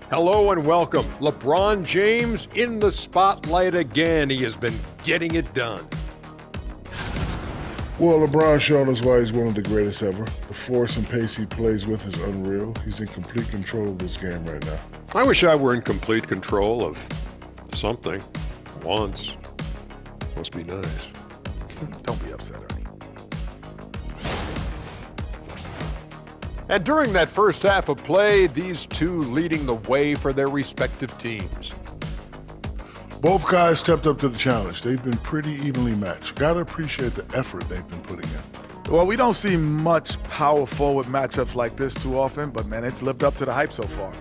Hello and welcome. LeBron James in the spotlight again. He has been getting it done. Well, LeBron showed us why he's one of the greatest ever. The force and pace he plays with is unreal. He's in complete control of this game right now. I wish I were in complete control of something once. Must be nice. Don't be upset, Ernie. And during that first half of play, these two leading the way for their respective teams. Both guys stepped up to the challenge. They've been pretty evenly matched. Gotta appreciate the effort they've been putting in. Well, we don't see much power forward matchups like this too often, but man, it's lived up to the hype so far.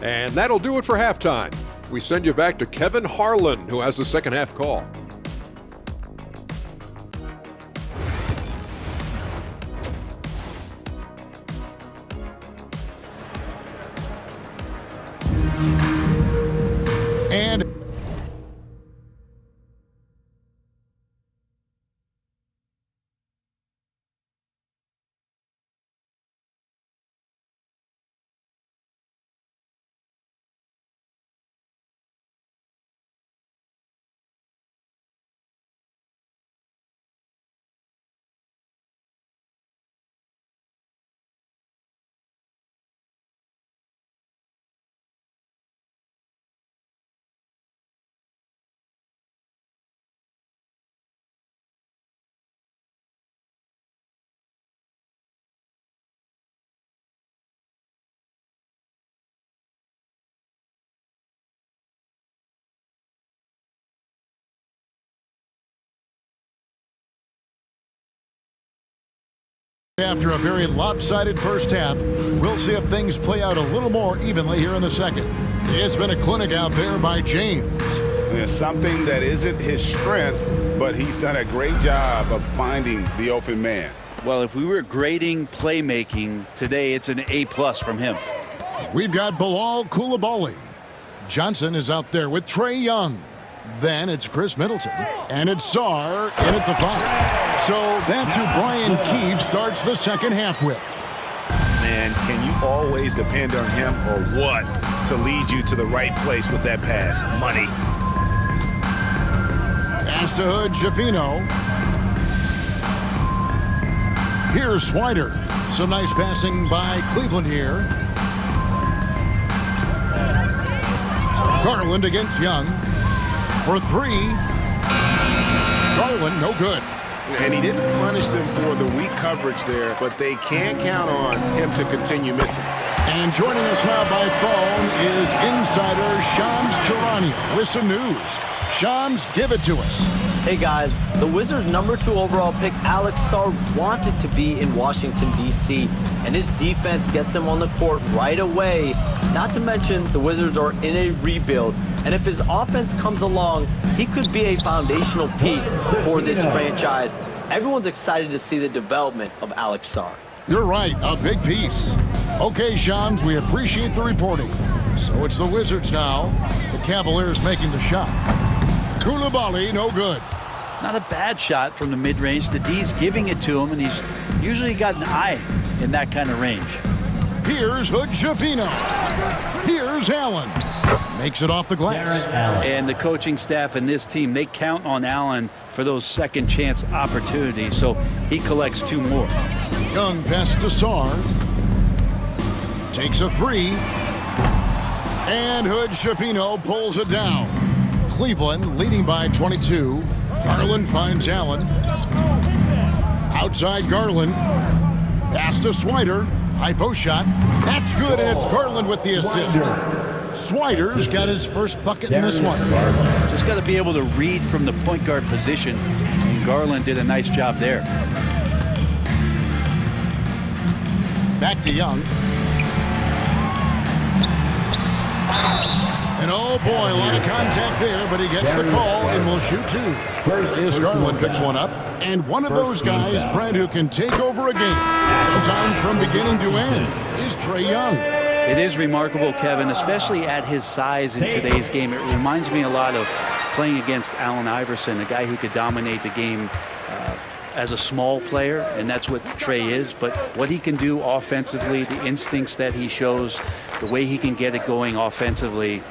And that'll do it for halftime. We send you back to Kevin Harlan, who has the second half call. And after a very lopsided first half, we'll see if things play out a little more evenly here in the second. It's been a clinic out there by James. There's something that isn't his strength, but he's done a great job of finding the open man. Well, if we were grading playmaking today, it's an A+ from him. We've got Bilal Coulibaly. Johnson is out there with Trae Young. Then it's Chris Middleton. And it's Sarr in at the 5. So that's who Brian Keefe starts the second half with. Man, can you always depend on him or what to lead you to the right place with that pass? Money. Pass to Hood Schifino. Here's Swider. Some nice passing by Cleveland here. Garland against Young. For 3. Garland, no good. And he didn't punish them for the weak coverage there, but they can't count on him to continue missing. And joining us now by phone is insider Shams Charania with some news. Shams, give it to us. Hey guys, the Wizards' #2 overall pick Alex Sarr wanted to be in Washington, D.C., and his defense gets him on the court right away. Not to mention, the Wizards are in a rebuild, and if his offense comes along, he could be a foundational piece for this franchise. Everyone's excited to see the development of Alex Sarr. You're right, a big piece. Okay, Shams, we appreciate the reporting. So it's the Wizards now. The Cavaliers making the shot. Coulibaly, no good. Not a bad shot from the mid-range. The D's giving it to him, and he's usually got an eye in that kind of range. Here's Hood Schifino. Here's Allen. Makes it off the glass. And the coaching staff and this team, they count on Allen for those second chance opportunities, so he collects 2 more. Young pass to Sarr. Takes a 3. And Hood Schifino pulls it down. Cleveland leading by 22. Garland finds Allen. Outside Garland. Pass to Swider. High post shot. That's good, and it's Garland with the assist. Swider's got his first bucket in this one. Just got to be able to read from the point guard position, and Garland did a nice job there. Back to Young. And oh boy, a lot of contact there, but he gets the call and will shoot 2. As Garland picks one up, and one of those guys, Brent, who can take over a game, sometimes from beginning to end, is Trae Young. It is remarkable, Kevin, especially at his size in today's game. It reminds me a lot of playing against Allen Iverson, a guy who could dominate the game as a small player, and that's what Trey is, but what he can do offensively, the instincts that he shows, the way he can get it going offensively,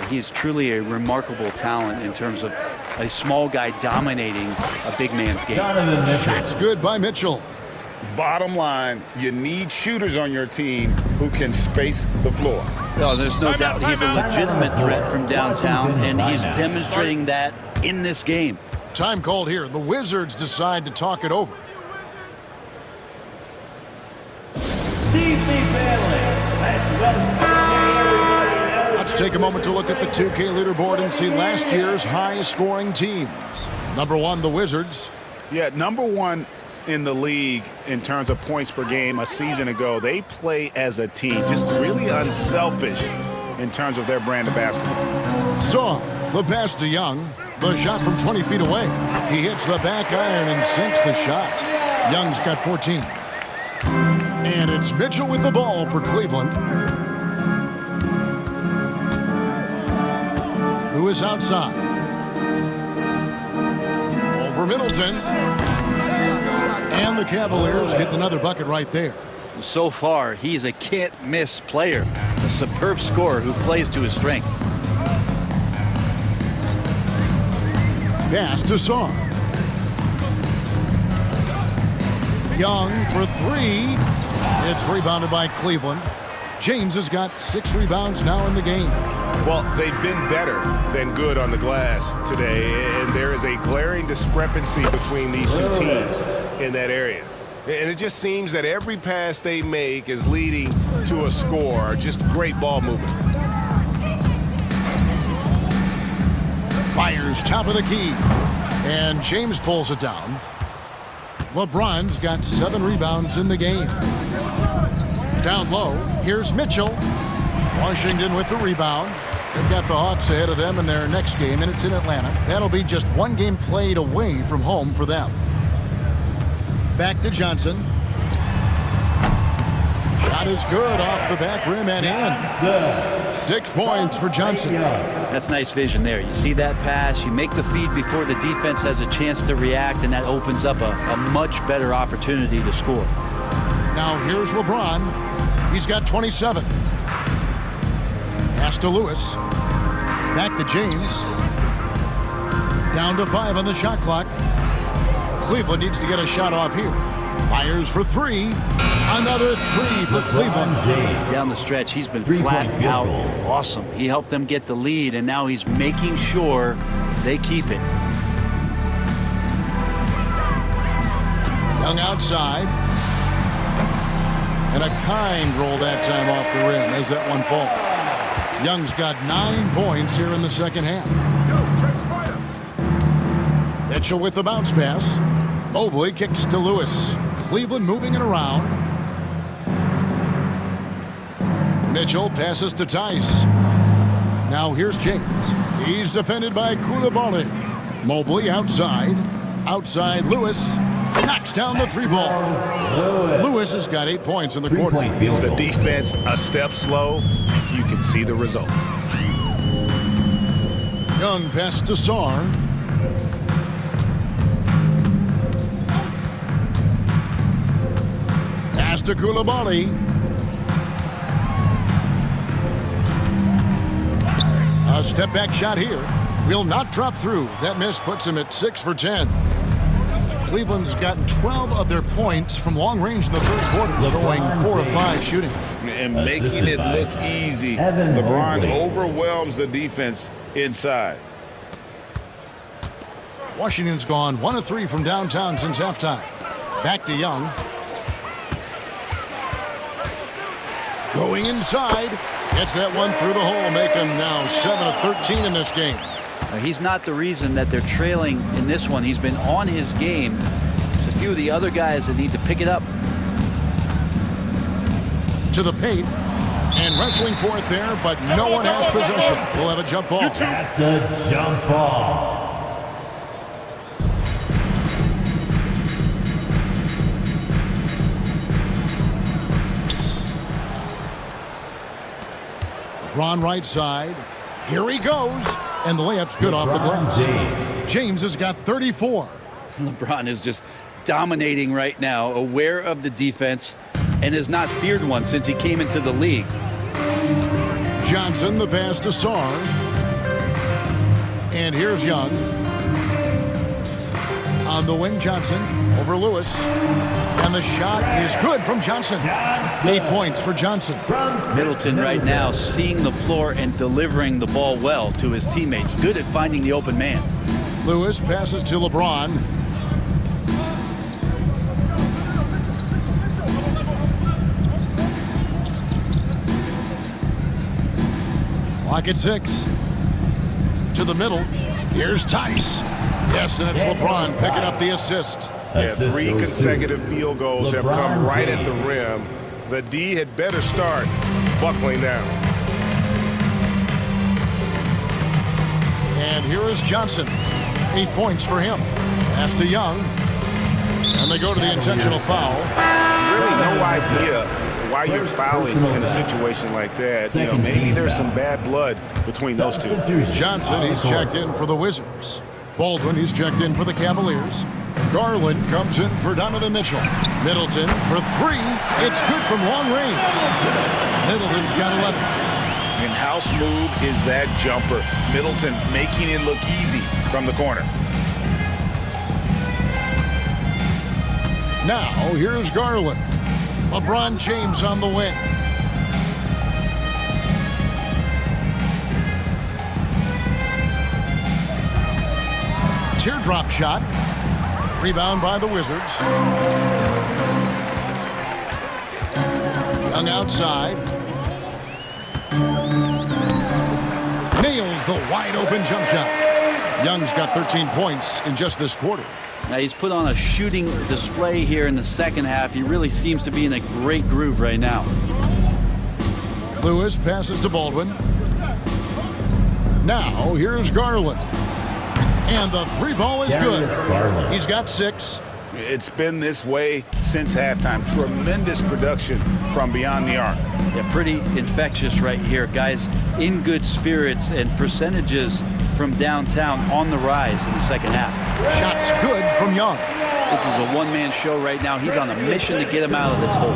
he's truly a remarkable talent in terms of a small guy dominating a big man's game. Shots good by Mitchell. Bottom line, you need shooters on your team who can space the floor. No, there's no doubt he's a legitimate threat from downtown, and he's demonstrating that in this game. Time called here. The Wizards decide to talk it over. Let's take a moment to look at the 2K leaderboard and see last year's high-scoring teams. Number 1, the Wizards. Yeah, number 1 in the league in terms of points per game a season ago. They play as a team, just really unselfish in terms of their brand of basketball. So, the pass to Young. The shot from 20 feet away. He hits the back iron and sinks the shot. Young's got 14. And it's Mitchell with the ball for Cleveland. Lewis outside. Over Middleton. And the Cavaliers get another bucket right there. So far, he's a can't-miss player, a superb scorer who plays to his strength. Pass to Saar. Young for 3. It's rebounded by Cleveland. James has got 6 rebounds now in the game. Well, they've been better than good on the glass today, and there is a glaring discrepancy between these two teams in that area. And it just seems that every pass they make is leading to a score. Just great ball movement. Fires top of the key. And James pulls it down. LeBron's got 7 rebounds in the game. Down low, here's Mitchell. Washington with the rebound. They've got the Hawks ahead of them in their next game, and it's in Atlanta. That'll be just 1 game played away from home for them. Back to Johnson. Shot is good off the back rim and in. 6 points for Johnson. That's nice vision there. You see that pass, you make the feed before the defense has a chance to react, and that opens up a much better opportunity to score. Now here's LeBron. He's got 27. Pass to Lewis. Back to James. Down to 5 on the shot clock. Cleveland needs to get a shot off here. Fires for 3. Another 3 for Cleveland. Down the stretch, he's been flat out awesome. He helped them get the lead, and now he's making sure they keep it. Young outside. And a kind roll that time off the rim as that one falls. Young's got 9 points here in the second half. Mitchell with the bounce pass. Mobley kicks to Lewis. Cleveland moving it around. Mitchell passes to Tice. Now here's James. He's defended by Koulibaly. Mobley outside. Outside Lewis. Knocks down the 3 ball. Lewis has got 8 points in the quarter. The defense a step slow. You can see the results. Young pass to Saar. Pass to Koulibaly. A step back shot here. Will not drop through. That miss puts him at 6 for 10. Cleveland's gotten 12 of their points from long range in the third quarter, going 4 of 5 shooting. And making it look easy. LeBron overwhelms the defense inside. Washington's gone 1 of 3 from downtown since halftime. Back to Young. Going inside. Gets that one through the hole, make him now 7 of 13 in this game. He's not the reason that they're trailing in this one. He's been on his game. It's a few of the other guys that need to pick it up. To the paint. And wrestling for it there, but no one has possession. We'll have a jump ball. That's a jump ball. Ron right side. Here he goes. And the layup's good off the glass. James has got 34. LeBron is just dominating right now, aware of the defense, and has not feared one since he came into the league. Johnson, the pass to Sarr. And here's Young. On the wing, Johnson over Lewis. And the shot is good from Johnson. 8 points for Johnson. Middleton right now seeing the floor and delivering the ball well to his teammates. Good at finding the open man. Lewis passes to LeBron. Clock at 6. To the middle. Here's Tice. Yes, and it's LeBron picking up the assist. Yeah, 3 consecutive field goals have come right at the rim. The D had better start buckling down. And here is Johnson. 8 points for him. Pass to Young. And they go to the intentional foul. Really no idea why you're fouling in a situation like that. You know, maybe there's some bad blood between those two. Johnson, he's checked in for the Wizards. Baldwin, he's checked in for the Cavaliers. Garland comes in for Donovan Mitchell. Middleton for 3. It's good from long range. Middleton's got 11. And how smooth is that jumper? Middleton making it look easy from the corner. Now, here's Garland. LeBron James on the wing. Teardrop shot. Rebound by the Wizards. Young outside. Nails the wide open jump shot. Young's got 13 points in just this quarter. Now he's put on a shooting display here in the second half. He really seems to be in a great groove right now. Lewis passes to Baldwin. Now here's Garland. And the 3 ball is good. He's got 6. It's been this way since halftime. Tremendous production from beyond the arc. Yeah, pretty infectious right here. Guys in good spirits and percentages from downtown on the rise in the second half. Shots good from Young. This is a one-man show right now. He's on a mission to get him out of this hole.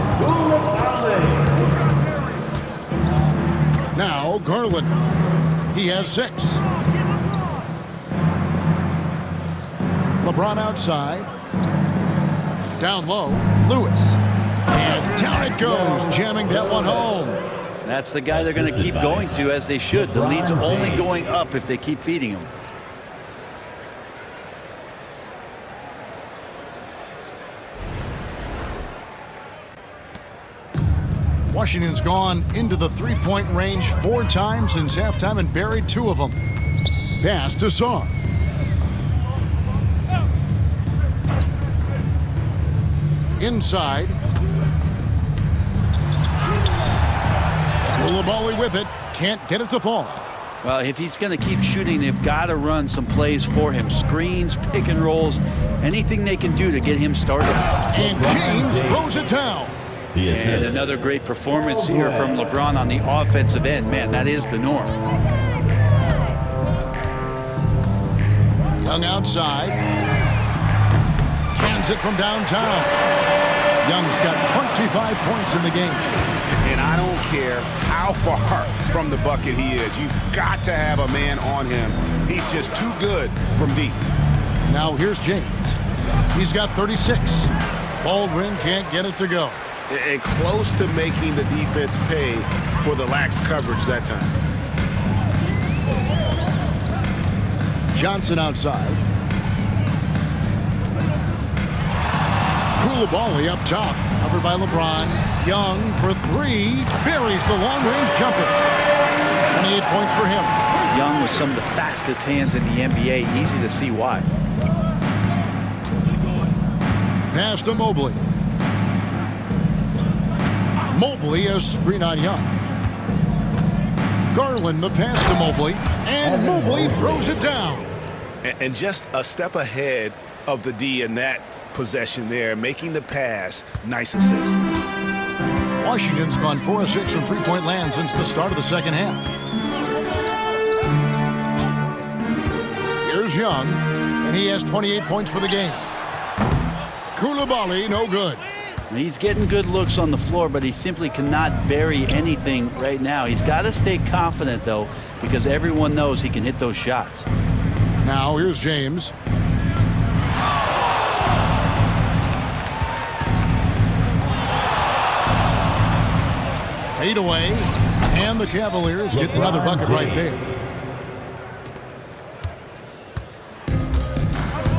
Now Garland. He has 6. LeBron outside. Down low, Lewis. And down it goes, jamming that one home. That's the guy they're going to keep going to, as they should. The lead's only going up if they keep feeding him. Washington's gone into the 3-point range 4 times since halftime and buried 2 of them. Pass to Sarr. Inside. Koulibaly with it. Can't get it to fall. Well, if he's going to keep shooting, they've got to run some plays for him. Screens, pick and rolls, anything they can do to get him started. And James throws it down. And another great performance here from LeBron on the offensive end. Man, that is the norm. Young outside. Cans it from downtown. Young's got 25 points in the game. And I don't care how far from the bucket he is. You've got to have a man on him. He's just too good from deep. Now here's James. He's got 36. Baldwin can't get it to go. And close to making the defense pay for the lax coverage that time. Johnson outside. Koulibaly up top. Covered by LeBron. Young for 3. Buries the long-range jumper. 28 points for him. Young with some of the fastest hands in the NBA. Easy to see why. Pass to Mobley. Mobley has screen on Young. Garland the pass to Mobley. And Mobley throws it down. And just a step ahead of the D in that possession there, making the pass. Nice assist. Washington's gone 4 of 6 from three-point land since the start of the second half. Here's Young, and he has 28 points for the game. Koulibaly, no good. He's getting good looks on the floor, but he simply cannot bury anything right now. He's got to stay confident, though, because everyone knows he can hit those shots. Now here's James. Fade away, and the Cavaliers get another bucket right there.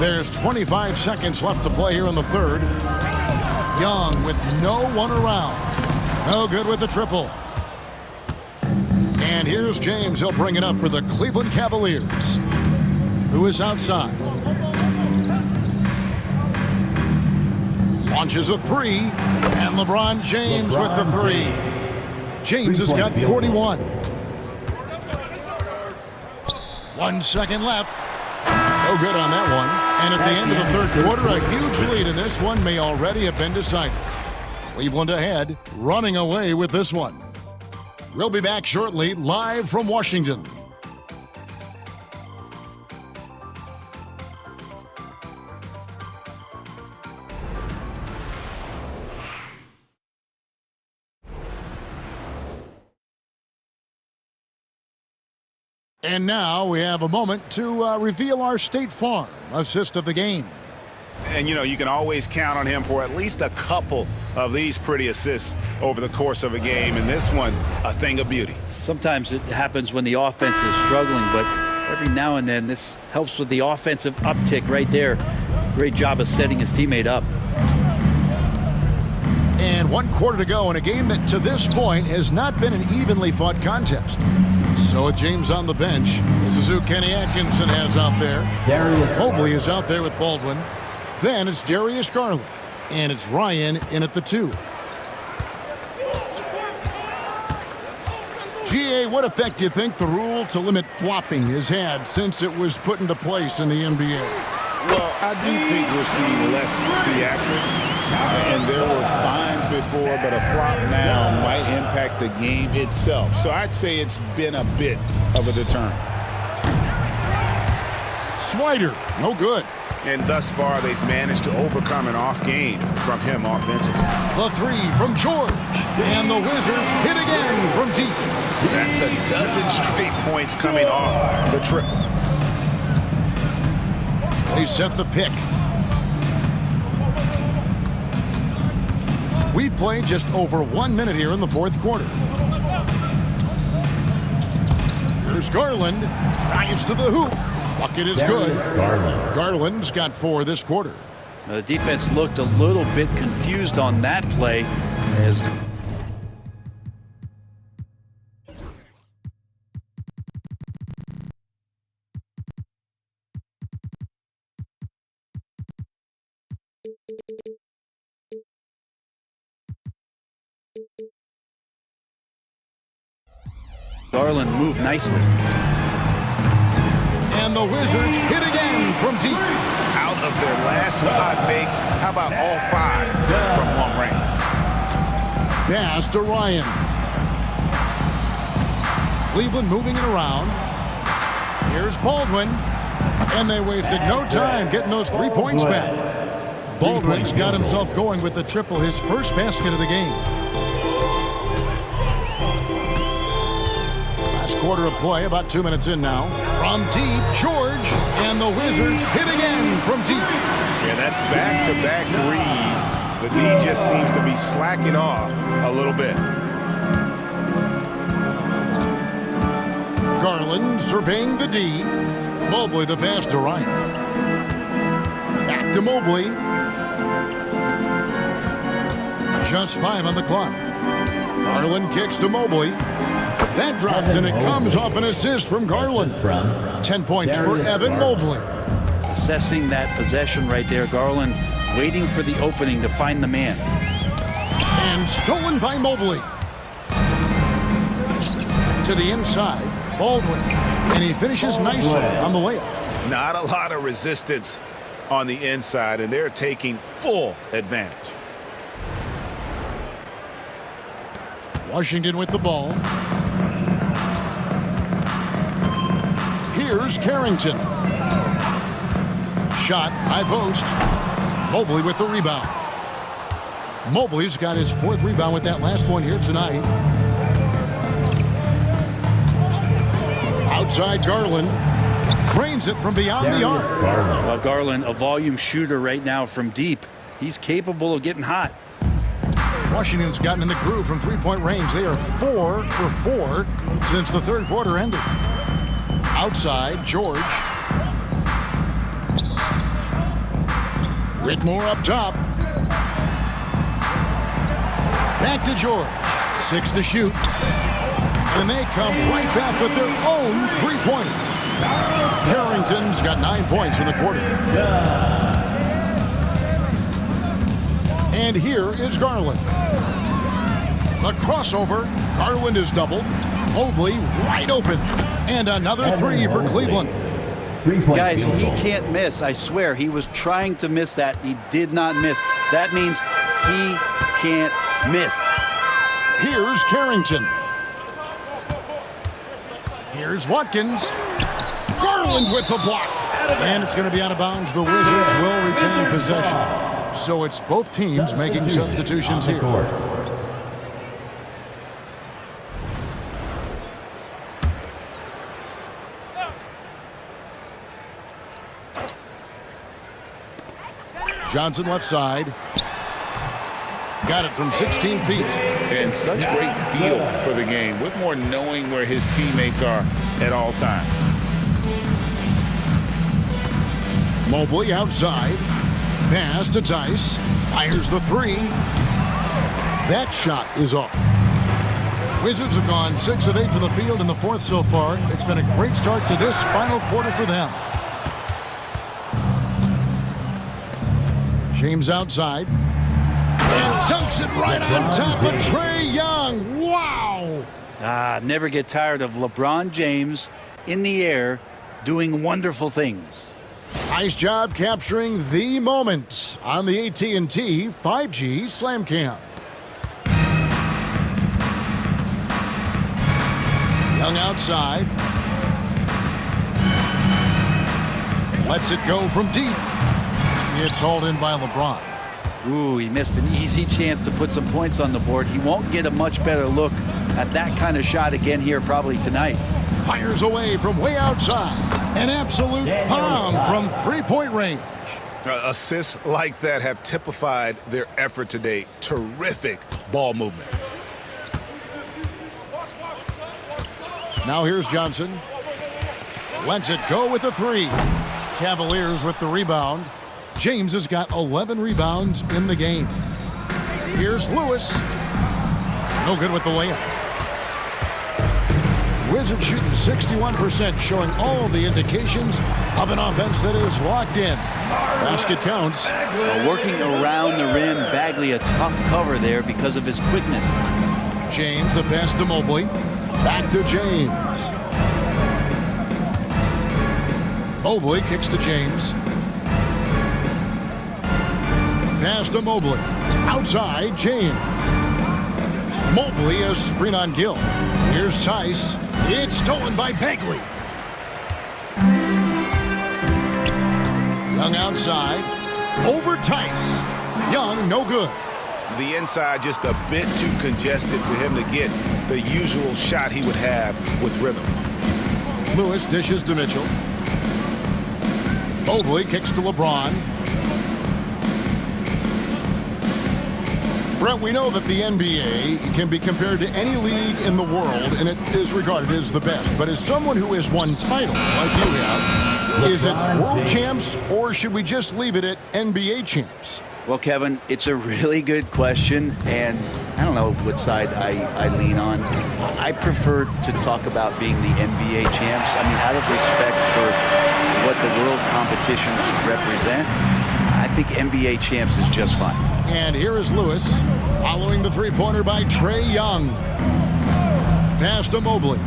There's 25 seconds left to play here in the third. Young with no one around. No good with the triple. And here's James. He'll bring it up for the Cleveland Cavaliers. Who is outside. Launches a three. And LeBron James with the three. James has got 41. 1 second left. No good on that one. And at the end of the third quarter, a huge lead in this one may already have been decided. Cleveland ahead, running away with this one. We'll be back shortly, live from Washington. And now we have a moment to reveal our State Farm assist of the game. And, you know, you can always count on him for at least a couple of these pretty assists over the course of a game. And this one, a thing of beauty. Sometimes it happens when the offense is struggling, but every now and then this helps with the offensive uptick right there. Great job of setting his teammate up. And 1 quarter to go in a game that to this point has not been an evenly fought contest. So with James on the bench, this is who Kenny Atkinson has out there. Mobley is out there with Baldwin. Then it's Darius Garland. And it's Ryan in at the 2. GA, what effect do you think the rule to limit flopping has had since it was put into place in the NBA? Well, I do think we're seeing less theatrics. And there were fines before, but a flop now might impact the game itself. So I'd say it's been a bit of a deterrent. Swider, no good. And thus far, they've managed to overcome an off game from him offensively. The 3 from George. And the Wizards hit again from deep. That's a dozen straight points coming off the trip. They set the pick. We played just over 1 minute here in the fourth quarter. Here's Garland. Drives to the hoop. Bucket is good. Garland's got 4 this quarter. The defense looked a little bit confused on that play as Garland moved nicely. And the Wizards hit again from deep. Out of their last 5 makes, how about all 5 from long range? Pass to Ryan. Cleveland moving it around. Here's Baldwin. And they wasted no time getting those 3 points back. Baldwin's got himself going with the triple, his first basket of the game. Quarter of play, about 2 minutes in now. From deep, George, and the Wizards hit again from deep. Yeah, that's back-to-back threes. The D just seems to be slacking off a little bit. Garland surveying the D. Mobley the pass to Ryan. Back to Mobley. Just 5 on the clock. Garland kicks to Mobley. That drops, and it comes off an assist from Garland. 10 points for Evan Mobley. Assessing that possession right there. Garland waiting for the opening to find the man. And stolen by Mobley. To the inside, Baldwin. And he finishes nicely on the layup. Not a lot of resistance on the inside, and they're taking full advantage. Washington with the ball. Here's Carrington. Shot, high post. Mobley with the rebound. Mobley's got his 4th rebound with that last one here tonight. Outside Garland. Drains it from beyond the arc. Well, Garland, a volume shooter right now from deep. He's capable of getting hot. Washington's gotten in the groove from three-point range. They are 4 for 4 since the 3rd quarter ended. Outside, George. Whitmore up top. Back to George. 6 to shoot. And they come right back with their own three-pointer. Harrington's got 9 points in the quarter. And here is Garland. The crossover. Garland is doubled. Mobley wide open. And another 3 for Cleveland. Guys, he can't miss. I swear, he was trying to miss that. He did not miss. That means he can't miss. Here's Carrington. Here's Watkins. Garland with the block. And it's going to be out of bounds. The Wizards will retain possession. So it's both teams making substitutions here. Johnson left side. Got it from 16 feet. And such great feel for the game. Whitmore knowing where his teammates are at all times. Mobley outside. Pass to Tice. Fires the 3. That shot is off. Wizards have gone 6 of 8 from the field in the 4th so far. It's been a great start to this final quarter for them. James outside. And dunks it right on top of Trae Young. Wow! Never get tired of LeBron James in the air doing wonderful things. Nice job capturing the moment on the AT&T 5G Slam Cam. Young outside. Lets it go from deep. It's hauled in by LeBron. Ooh, he missed an easy chance to put some points on the board. He won't get a much better look at that kind of shot again here probably tonight. Fires away from way outside. An absolute bomb from three-point range. Assists like that have typified their effort today. Terrific ball movement. Now here's Johnson. Lets it go with a 3. Cavaliers with the rebound. James has got 11 rebounds in the game. Here's Lewis. No good with the layup. Wizards shooting 61%, showing all the indications of an offense that is locked in. Basket counts. Working around the rim, Bagley a tough cover there because of his quickness. James, the pass to Mobley. Back to James. Mobley kicks to James. Pass to Mobley. Outside, James. Mobley a screen on Gill. Here's Tice. It's stolen by Bagley. Young outside. Over Tice. Young, no good. The inside just a bit too congested for him to get the usual shot he would have with rhythm. Lewis dishes to Mitchell. Mobley kicks to LeBron. Brett, we know that the NBA can be compared to any league in the world, and it is regarded as the best. But as someone who has won titles like you have, is it world champs, or should we just leave it at NBA champs? Well, Kevin, it's a really good question, and I don't know what side I lean on. I prefer to talk about being the NBA champs. I mean, out of respect for what the world competitions represent, I think NBA champs is just fine. And here is Lewis, following the three-pointer by Trae Young. Pass to Mobley.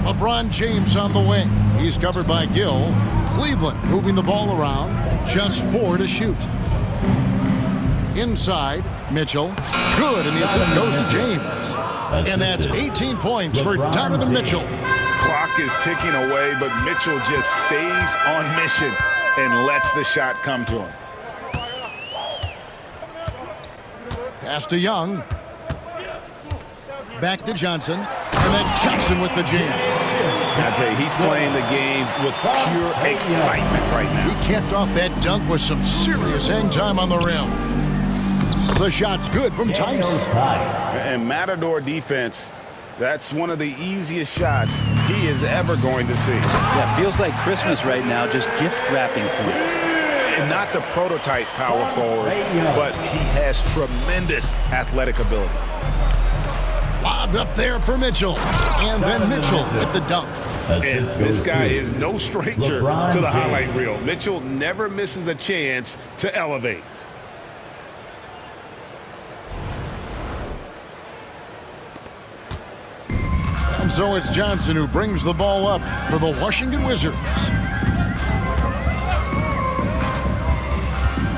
LeBron James on the wing. He's covered by Gill. Cleveland moving the ball around. Just 4 to shoot. Inside, Mitchell. Good, and the assist goes to James. And that's 18 points for Donovan Mitchell. Clock clock is ticking away, but Mitchell just stays on mission and lets the shot come to him. Pass to Young. Back to Johnson. And then Johnson with the jam. I tell you, he's playing the game with pure excitement right now. He capped off that dunk with some serious hang time on the rim. The shot's good from Tice. And Matador defense, that's one of the easiest shots he is ever going to see. Yeah, feels like Christmas right now, just gift wrapping points. And not the prototype power forward, but he has tremendous athletic ability. Lobbed up there for Mitchell. And then Mitchell with the dunk. And this guy is no stranger to the highlight reel. Mitchell never misses a chance to elevate. And so it's Johnson who brings the ball up for the Washington Wizards.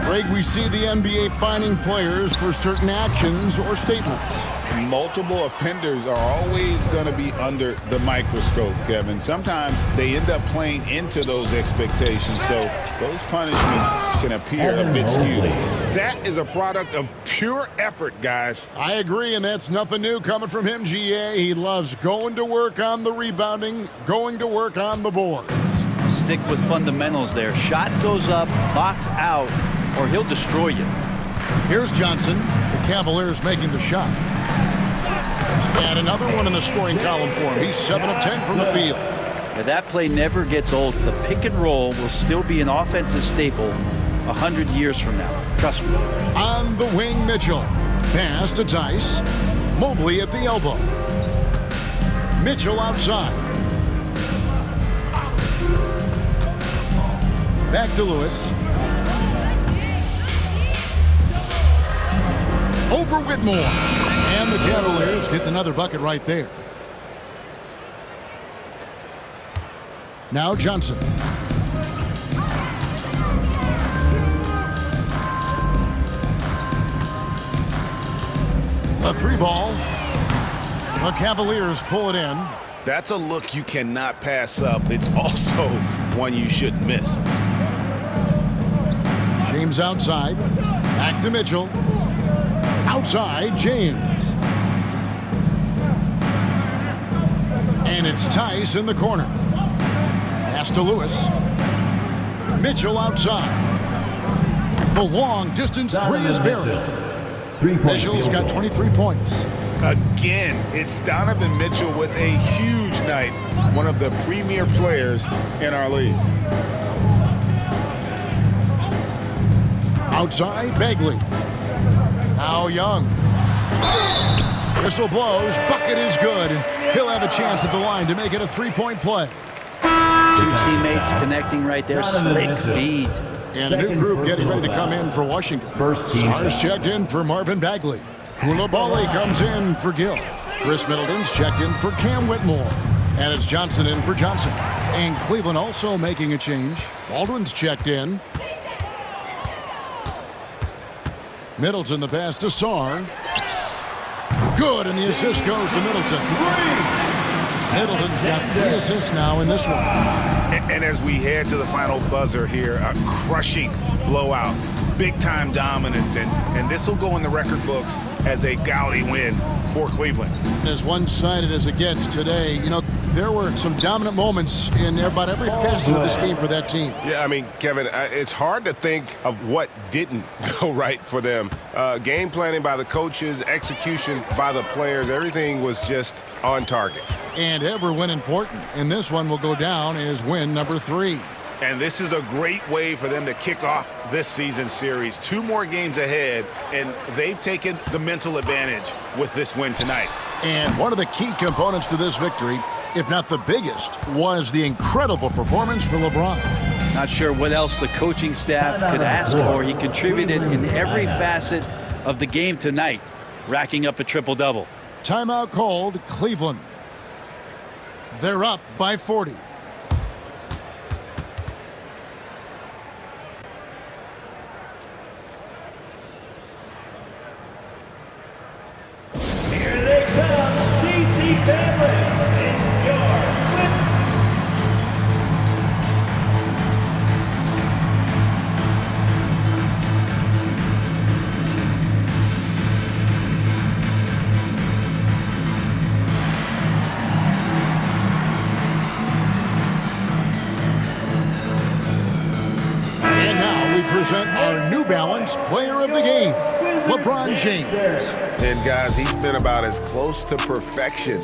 Greg, we see the NBA fining players for certain actions or statements. Multiple offenders are always going to be under the microscope, Kevin. Sometimes they end up playing into those expectations, so those punishments can appear a bit skewed. That is a product of pure effort, guys. I agree, and that's nothing new coming from him, GA. He loves going to work on the rebounding, going to work on the boards. Stick with fundamentals there. Shot goes up, box out, or he'll destroy you. Here's Johnson. The Cavaliers making the shot. And another one in the scoring column for him. He's 7 of 10 from the field. Yeah, that play never gets old. The pick and roll will still be an offensive staple 100 years from now. Trust me. On the wing, Mitchell. Pass to Tice. Mobley at the elbow. Mitchell outside. Back to Lewis. Over Whitmore. And the Cavaliers getting another bucket right there. Now Johnson. The three ball. The Cavaliers pull it in. That's a look you cannot pass up. It's also one you shouldn't miss. James outside. Back to Mitchell. Outside, James. And it's Tice in the corner. Pass to Lewis. Mitchell outside. The long distance three is buried. Mitchell's got 23 points. Again, it's Donovan Mitchell with a huge night. One of the premier players in our league. Outside, Bagley. Now Young. Whistle blows. Bucket is good. And he'll have a chance at the line to make it a three-point play. Two teammates connecting right there. Slick feed. And a new group getting ready to come in for Washington. Stars checked in for Marvin Bagley. Coulibaly comes in for Gill. Chris Middleton's checked in for Cam Whitmore. And it's Johnson in for Johnson. And Cleveland also making a change. Baldwin's checked in. Middleton the pass to Sarr. Good, and the assist goes to Middleton. Middleton's got 3 assists now in this one. And as we head to the final buzzer here, a crushing blowout, big-time dominance, and this will go in the record books as a gaudy win for Cleveland. As one-sided as it gets today, you know, there were some dominant moments in about every facet of this game for that team. Yeah, I mean, Kevin, it's hard to think of what didn't go right for them. Game planning by the coaches, execution by the players, everything was just on target. And every win important. And this one will go down as win number 3. And this is a great way for them to kick off this season series. 2 more games ahead, and they've taken the mental advantage with this win tonight. And one of the key components to this victory, if not the biggest, was the incredible performance for LeBron. Not sure what else the coaching staff could ask for. He contributed in every facet of the game tonight, racking up a triple-double. Timeout called, Cleveland. They're up by 40. And now we present our New Balance Player of the Game, LeBron James. And guys, he's been about as close to perfection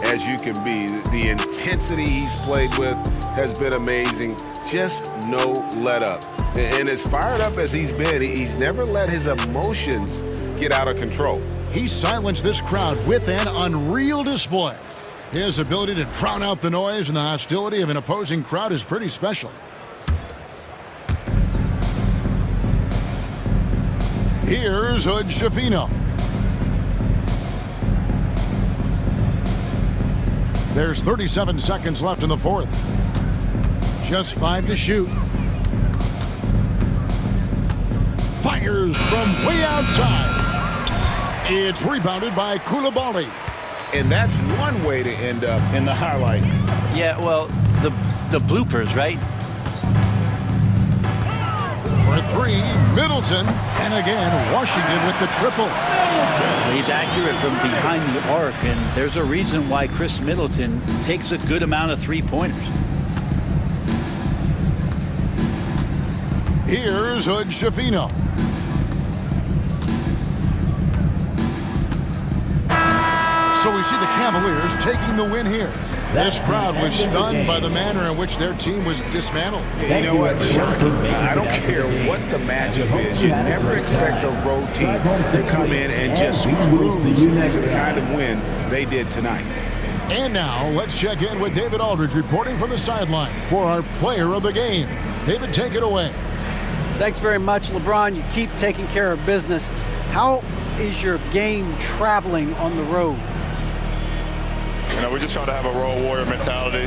as you can be. The intensity he's played with has been amazing. Just no let up. And as fired up as he's been, he's never let his emotions get out of control. He silenced this crowd with an unreal display. His ability to drown out the noise and the hostility of an opposing crowd is pretty special. Here's Hood Schifino. There's 37 seconds left in the fourth. Just 5 to shoot. Fires from way outside. It's rebounded by Coulibaly. And that's one way to end up In the highlights. Yeah, well, the bloopers, right? For 3, Middleton. And again, Washington with the triple. He's accurate from behind the arc, and there's a reason why Chris Middleton takes a good amount of three-pointers. Here's Hood Schifino. So we see the Cavaliers taking the win here. This crowd was stunned by the manner in which their team was dismantled. You know what? Shocking. I don't care what the matchup is. You never expect a road team to come in and just cruise to the kind of win they did tonight. And now let's check in with David Aldridge reporting from the sideline for our player of the game. David, take it away. Thanks very much, LeBron. You keep taking care of business. How is your game traveling on the road? You know, we just try to have a road warrior mentality.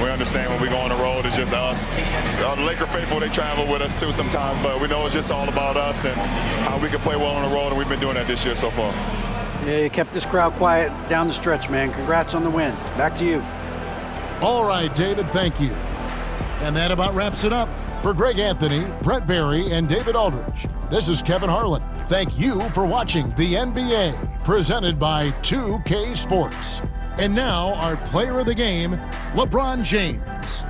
We understand when we go on the road, it's just us. The Laker faithful, they travel with us too sometimes, but we know it's just all about us and how we can play well on the road, and we've been doing that this year so far. Yeah, you kept this crowd quiet down the stretch, man. Congrats on the win. Back to you. All right, David, thank you. And that about wraps it up. For Greg Anthony, Brett Barry, and David Aldridge, this is Kevin Harlan. Thank you for watching the NBA, presented by 2K Sports. And now, our player of the game, LeBron James.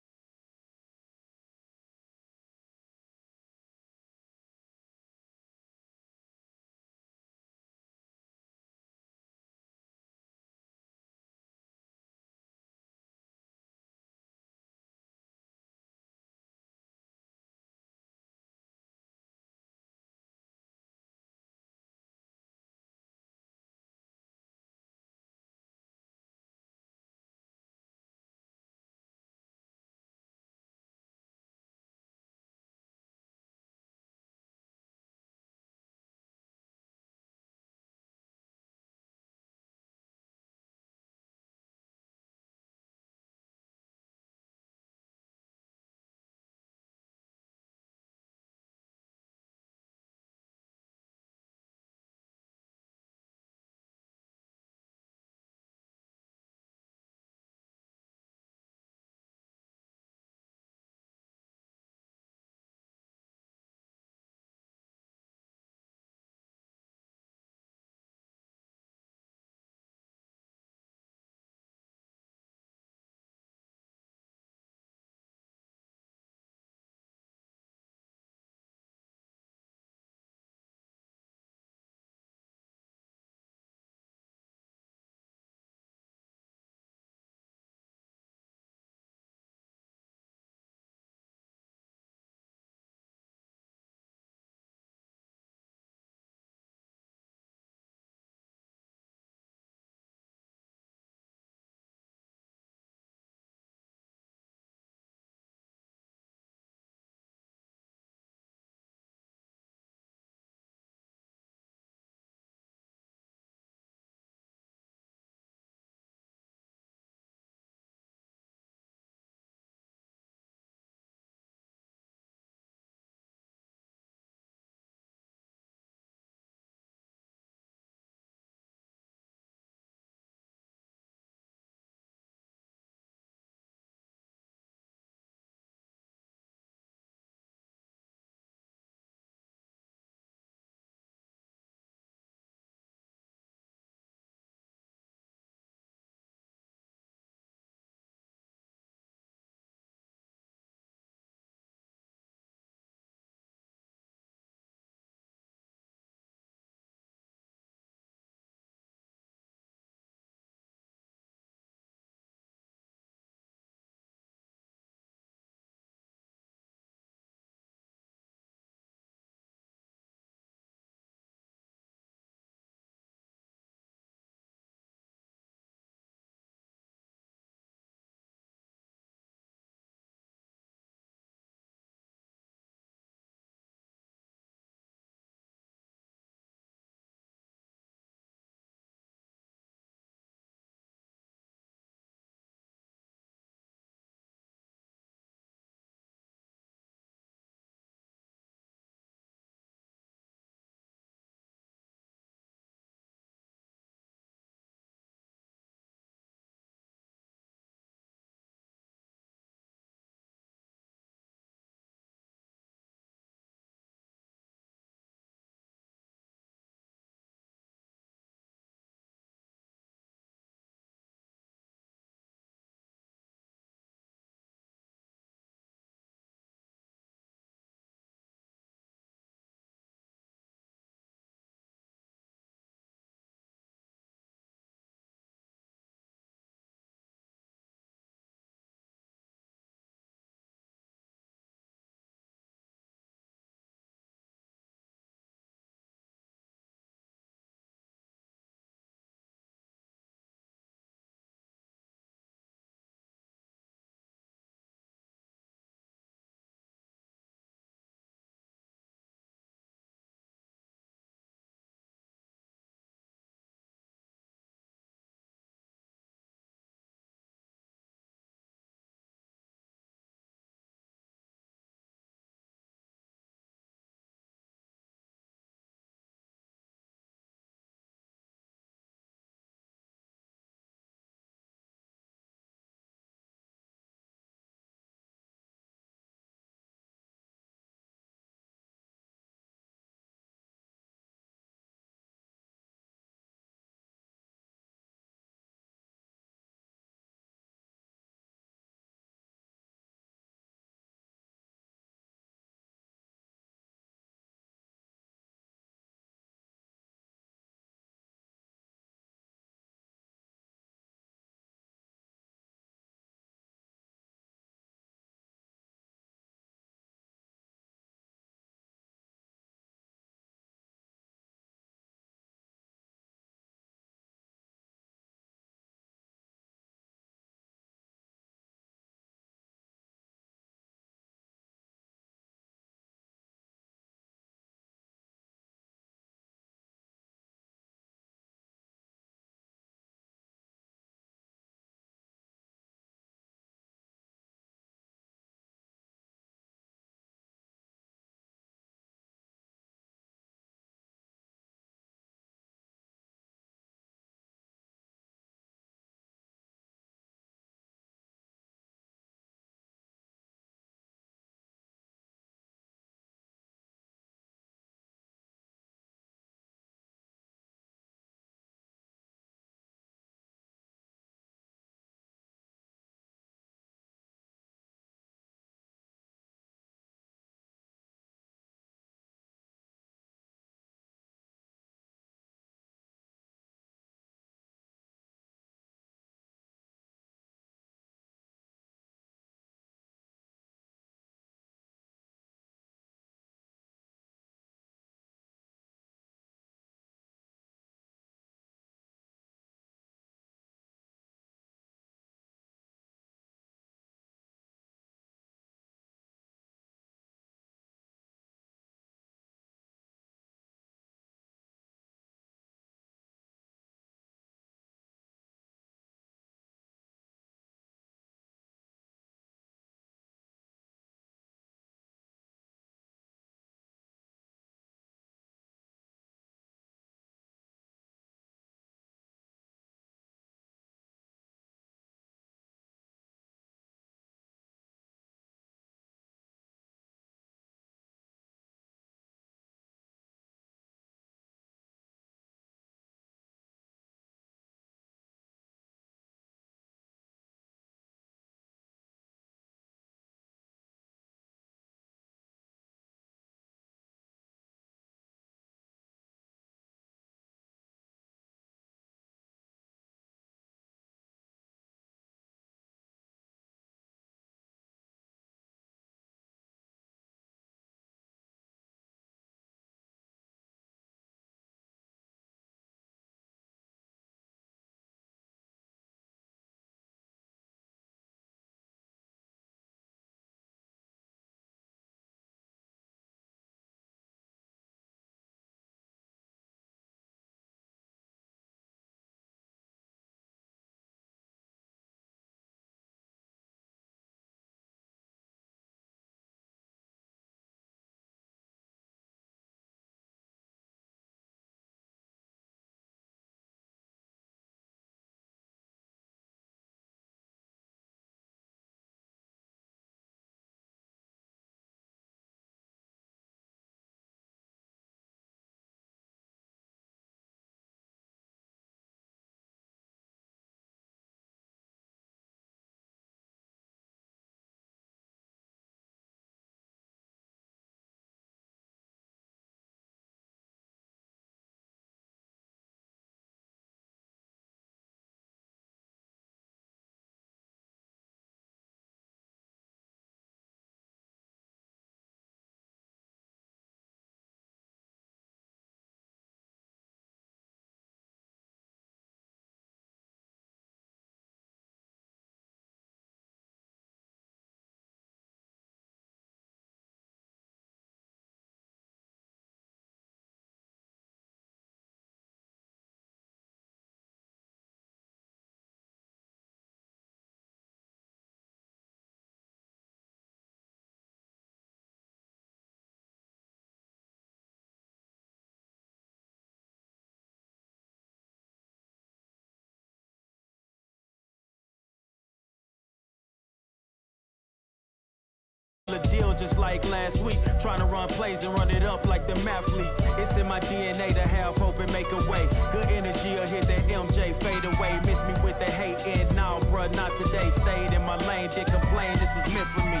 deal just like last week. Trying to run plays and run it up like the mathletes. It's in my DNA to have hope and make a way. Good energy will hit that MJ fade away. Miss me with the hate and now, bruh, not today. Stayed in my lane, didn't complain, this was meant for me.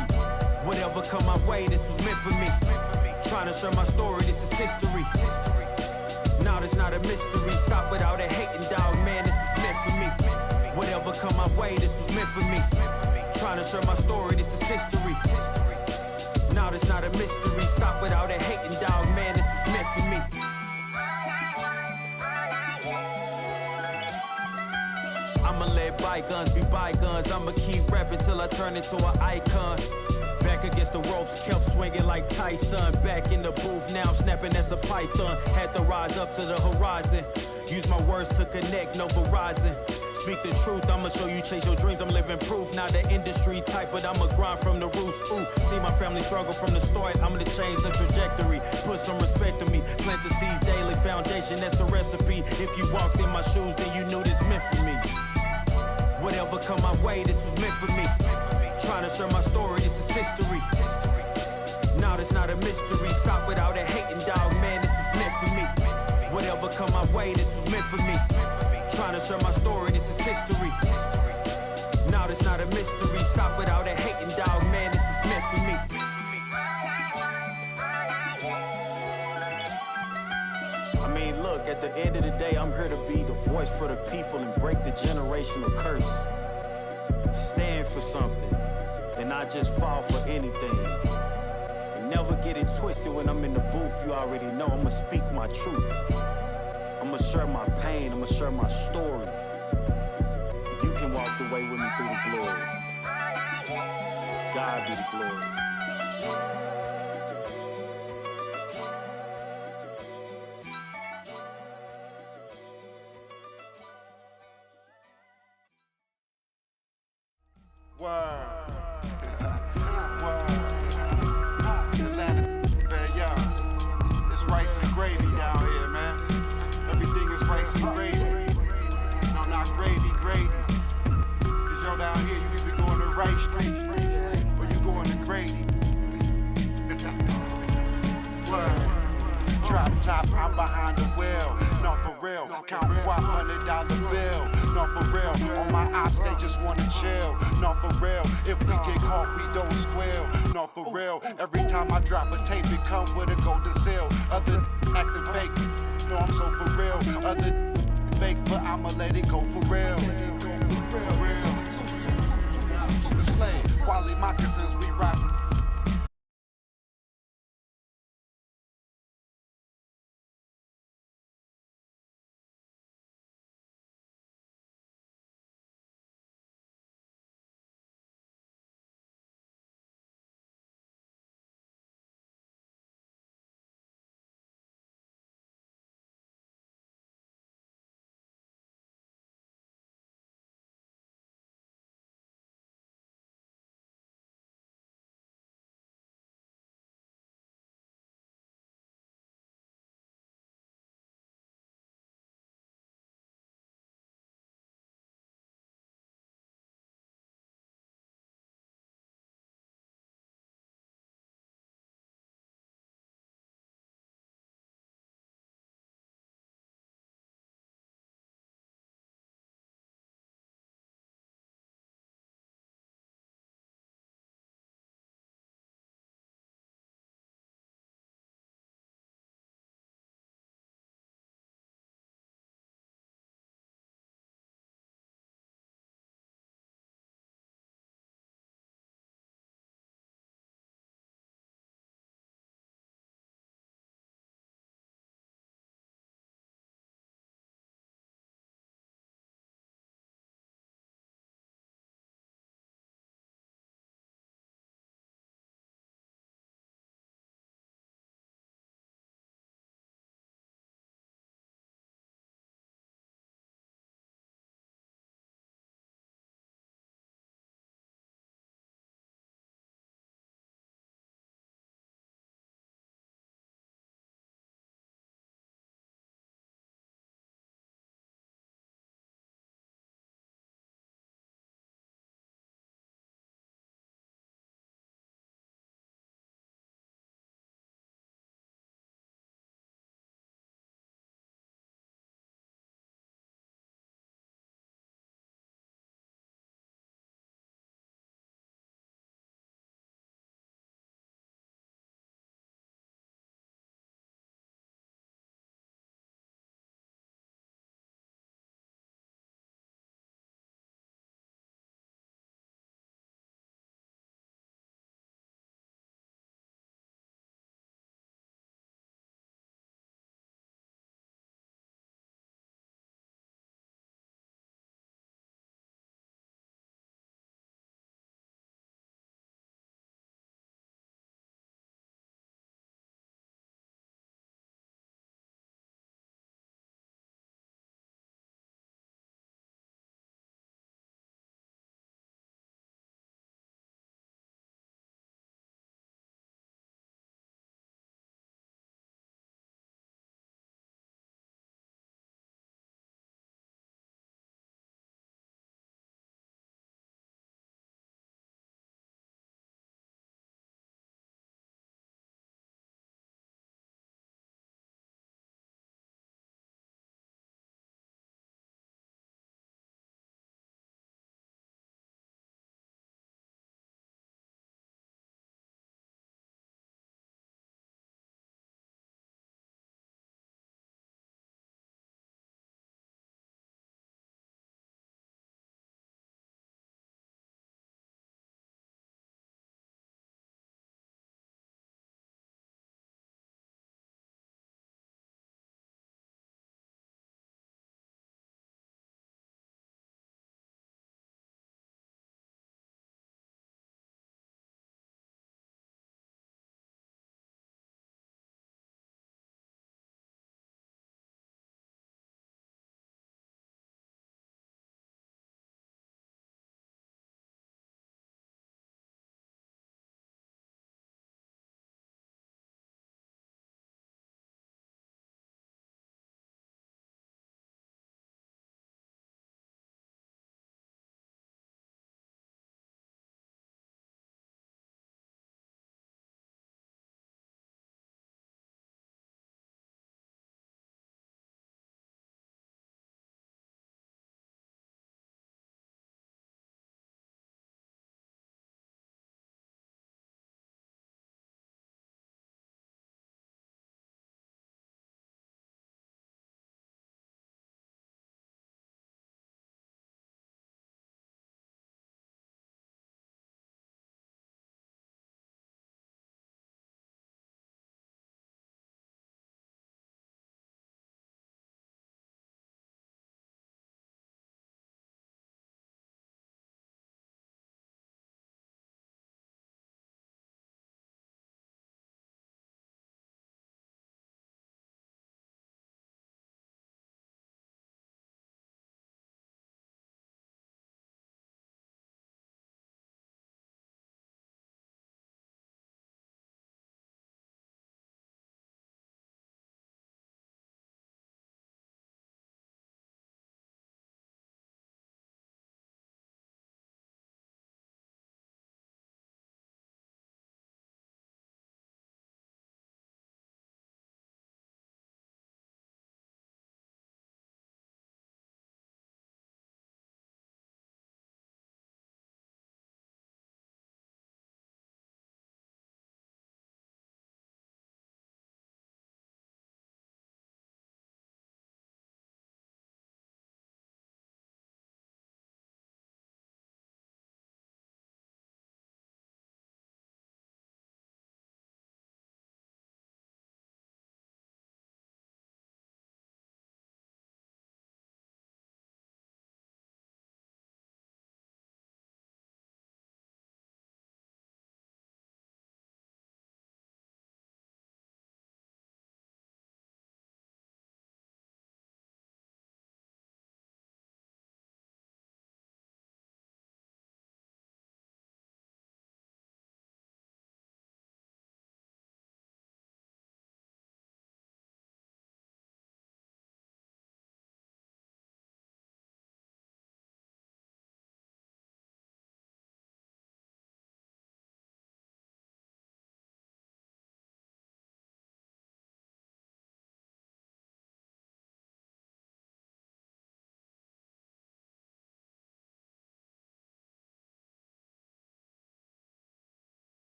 Whatever come my way, this was meant for me. Trying to share my story, this is history. Now this not a mystery. Stop without a hating, dog, man, this is meant for me. Whatever come my way, this was meant for me. Trying to share my story, this is history. Now this not a mystery. Stop without a hating, dog, man, this is meant for me. I'ma let bygones be bygones. I'ma keep rapping till I turn into an icon. Back against the ropes, kept swinging like Tyson. Back in the booth, now I'm snapping as a python. Had to rise up to the horizon. Use my words to connect, no Verizon. Speak the truth, I'ma show you chase your dreams. I'm living proof, not the industry type, but I'ma grind from the roots. Ooh, see my family struggle from the start. I'm gonna change the trajectory. Put some respect to me. Plant the seeds daily, foundation, that's the recipe. If you walked in my shoes, then you knew this meant for me. Whatever come my way, this was meant for me. Trying to share my story, this is history. Now this not a mystery. Stop without a hating, dog, man, this is meant for me. Whatever come my way, this was meant for me. Trying to share my story, this is history. Now this not a mystery. Stop without a hating, dog, man, this is meant for me. I mean, look, at the end of the day, I'm here to be the voice for the people and break the generational curse. Stand for something and not just fall for anything. And never get it twisted when I'm in the booth. You already know I'ma speak my truth. I'ma share my pain, I'ma share my story. You can walk the way with me through the glory. God be the glory. Word. Word. Atlanta, man, yo. It's rice and gravy down here, man. Everything is rice and gravy. No, not gravy, gravy. Cause yo, down here, you either going to Rice Street or you going to Grady. Word. Drop top, I'm behind the wheel. No, for real. Count guap, $100 bill. No, for real. On my ops, they just wanna chill. No, for real. If we get caught, we don't squeal. No, for real. Every time I drop a tape, it come with a golden seal. Other acting fake. No, I'm so for real. Other fake, but I'ma let it go for real. For real. The slave. Quality moccasins, we rock.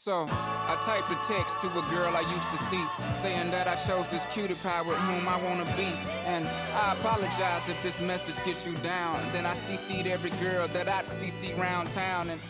So, I typed a text to a girl I used to see, saying that I chose this cutie pie with whom I wanna be. And I apologize if this message gets you down. Then I CC'd every girl that I'd CC round town. And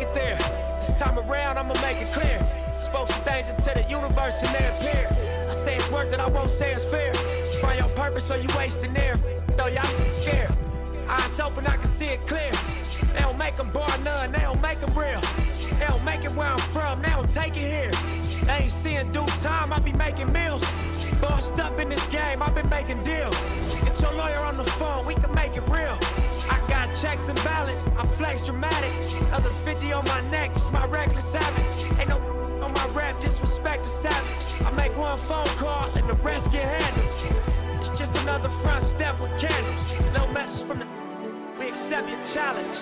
it there. This time around, I'ma make it clear. Spoke some things into the universe and they appear. I say it's worth it, I won't say it's fair. Find your purpose or you wasting there. Though y'all scared. Eyes open, I can see it clear. They don't make them bar none, they don't make them real. They don't make it where I'm from, they don't take it here. They ain't seeing due time, I be making meals. Bossed up in this game, I've been making deals. Get your lawyer on the phone, we can make it real. I got checks and balance, I flex dramatic. Other 50 on my neck, it's my reckless habit. Ain't no on my rap, disrespect the savage. I make one phone call and the rest get handled. It's just another front step with candles. No message from the we accept your challenge.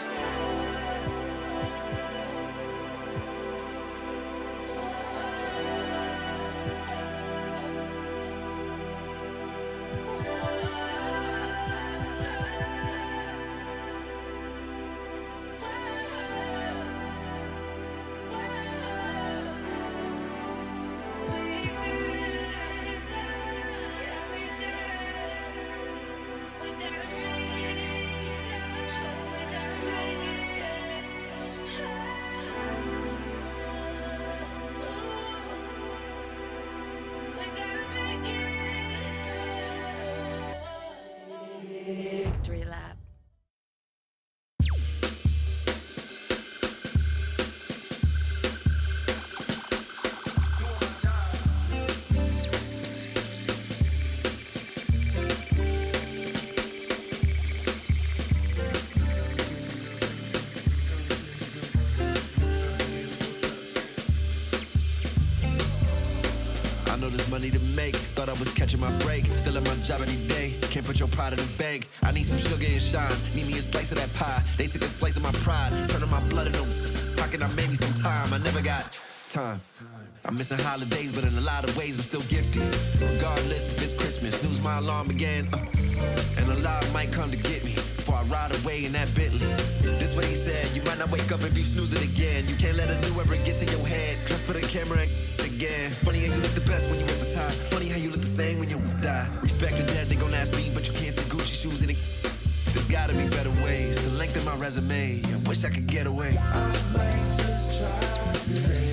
Victory Lap. I know there's money to make, thought I was catching my break. Still at my job every day, can't put your pride in the bank. I need some sugar and shine, need me a slice of that pie. They took a slice of my pride, turning my blood into pocket. I made me some time, I never got time. I'm missing holidays, but in a lot of ways I'm still gifted. Regardless if it's Christmas, snooze my alarm again. And a lot might come to get me before I ride away in that Bentley. This what he said, you might not wake up if you snooze it again. You can't let a new era get to your head. Dress for the camera and again. Funny how you look the best when you at the top. Funny how you look the same when you die. Respect the dead, they gon' ask me, but you can't see Gucci shoes in it. There's gotta be better ways to lengthen my resume. I wish I could get away. I might just try today.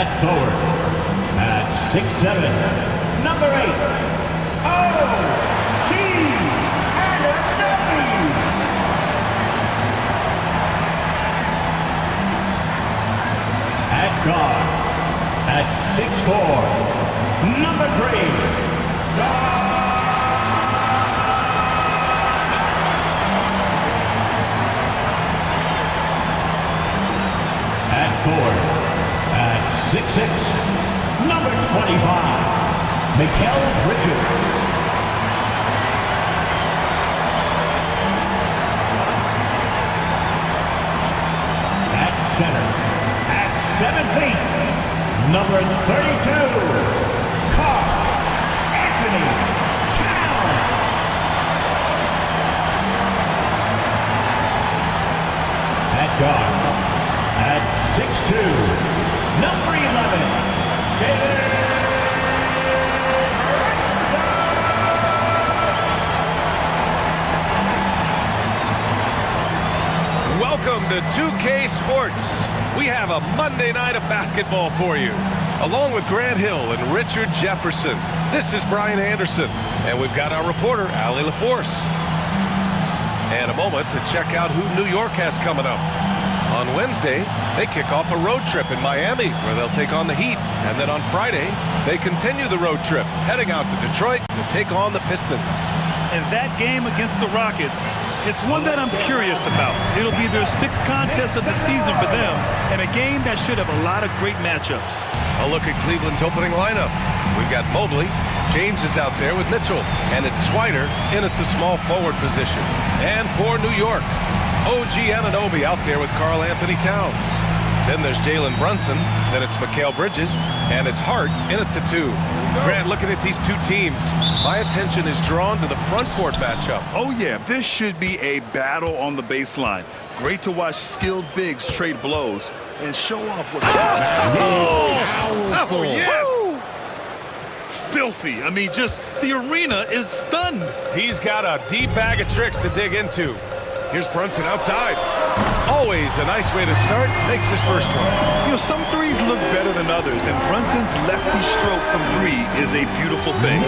At forward, at 6'7", number 8, O.G. Anunoby. At guard, at 6'4", number 3, at forward, at 6'6", number 25, Mikal Bridges. At center, at 7 feet, number 32, Karl Anthony Towns. At guard, at 6'2", number 11, David. Welcome to 2K Sports. We have a Monday night of basketball for you. Along with Grant Hill and Richard Jefferson, this is Brian Anderson, and we've got our reporter, Allie LaForce. And a moment to check out who New York has coming up. On Wednesday, they kick off a road trip in Miami, where they'll take on the Heat. And then on Friday, they continue the road trip, heading out to Detroit to take on the Pistons. And that game against the Rockets, it's one that I'm curious about. It'll be their 6th contest of the season for them, and a game that should have a lot of great matchups. A look at Cleveland's opening lineup. We've got Mobley. James is out there with Mitchell. And it's Swider in at the small forward position. And for New York, OG Anunoby out there with Karl Anthony Towns. Then there's Jalen Brunson. Then it's Mikal Bridges. And it's Hart in at the 2. Grant, looking at these two teams, my attention is drawn to the front court matchup. Oh, yeah, this should be a battle on the baseline. Great to watch skilled bigs trade blows and show off what Powerful. Oh, yes! Filthy. I mean, just the arena is stunned. He's got a deep bag of tricks to dig into. Here's Brunson outside. Always a nice way to start. Makes his first one. You know, some threes look better than others, and Brunson's lefty stroke from 3 is a beautiful thing. 3-2.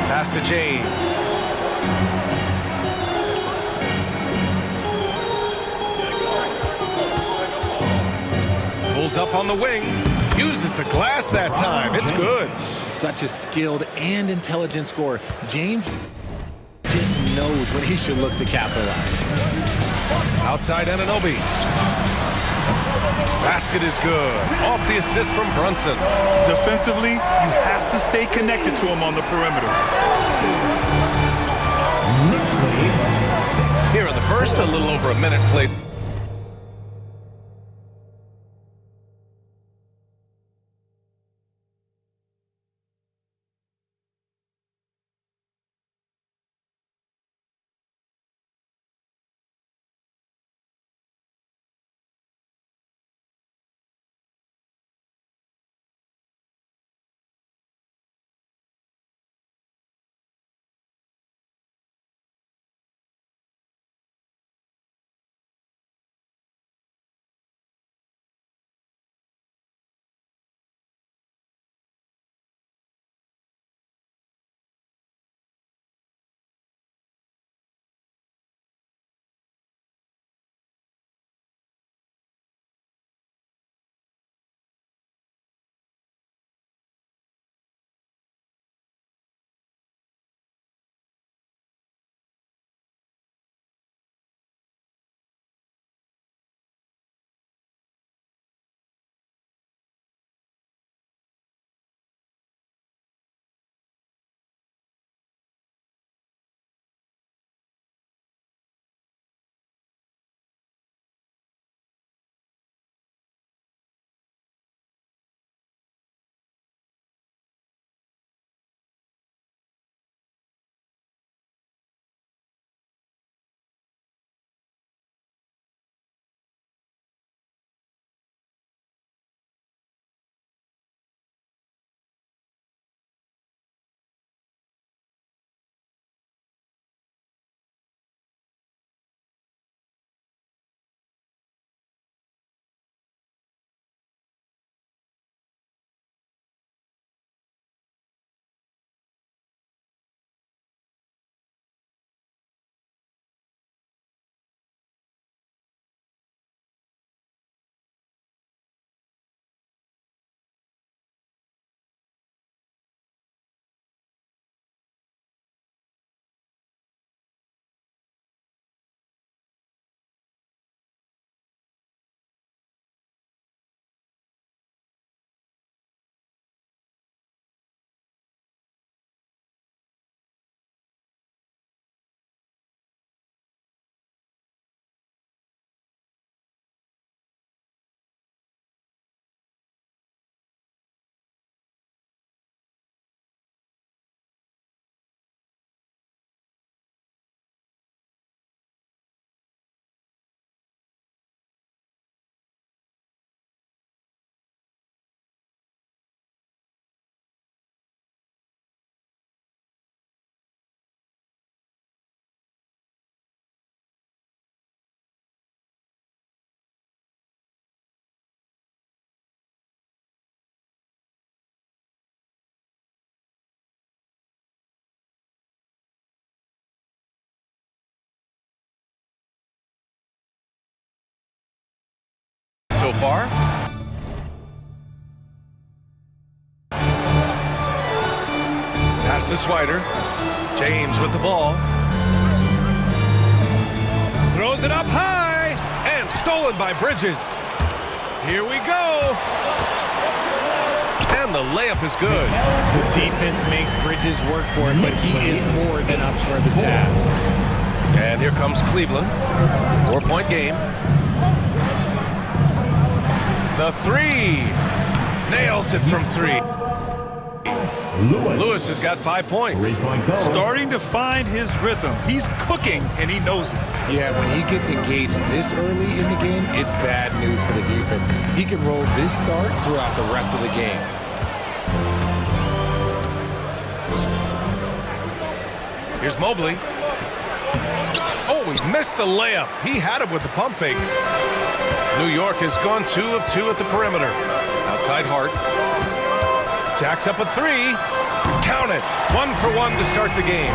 Pass to James. Pulls up on the wing. Uses the glass that time. It's good. Such a skilled and intelligent scorer. James just knows when he should look to capitalize. Outside Anunoby. Basket is good. Off the assist from Brunson. Defensively, you have to stay connected to him on the perimeter. Here in the first, a little over a minute played. far. Pass to Swider. James with the ball. Throws it up high and stolen by Bridges. Here we go. And the layup is good. The defense makes Bridges work for it, but he is more than up for the task. And here comes Cleveland. 4-point game. The three. Nails it from three. Lewis has got 5 points. Starting to find his rhythm. He's cooking, and he knows it. Yeah, when he gets engaged this early in the game, it's bad news for the defense. He can roll this start throughout the rest of the game. Here's Mobley. Oh, he missed the layup. He had it with the pump fake. New York has gone 2 of 2 at the perimeter. Outside Hart. Jacks up a three. Count it. 1 for 1 to start the game.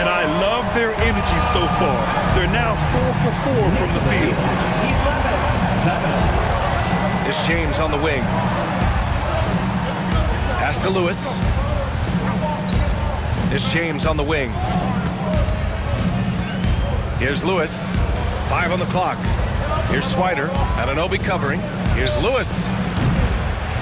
And I love their energy so far. They're now 4 for 4 from the field. It's James on the wing. Pass to Lewis. It's James on the wing. Here's Lewis. 5 on the clock. Here's Swider. Anunoby covering. Here's Lewis.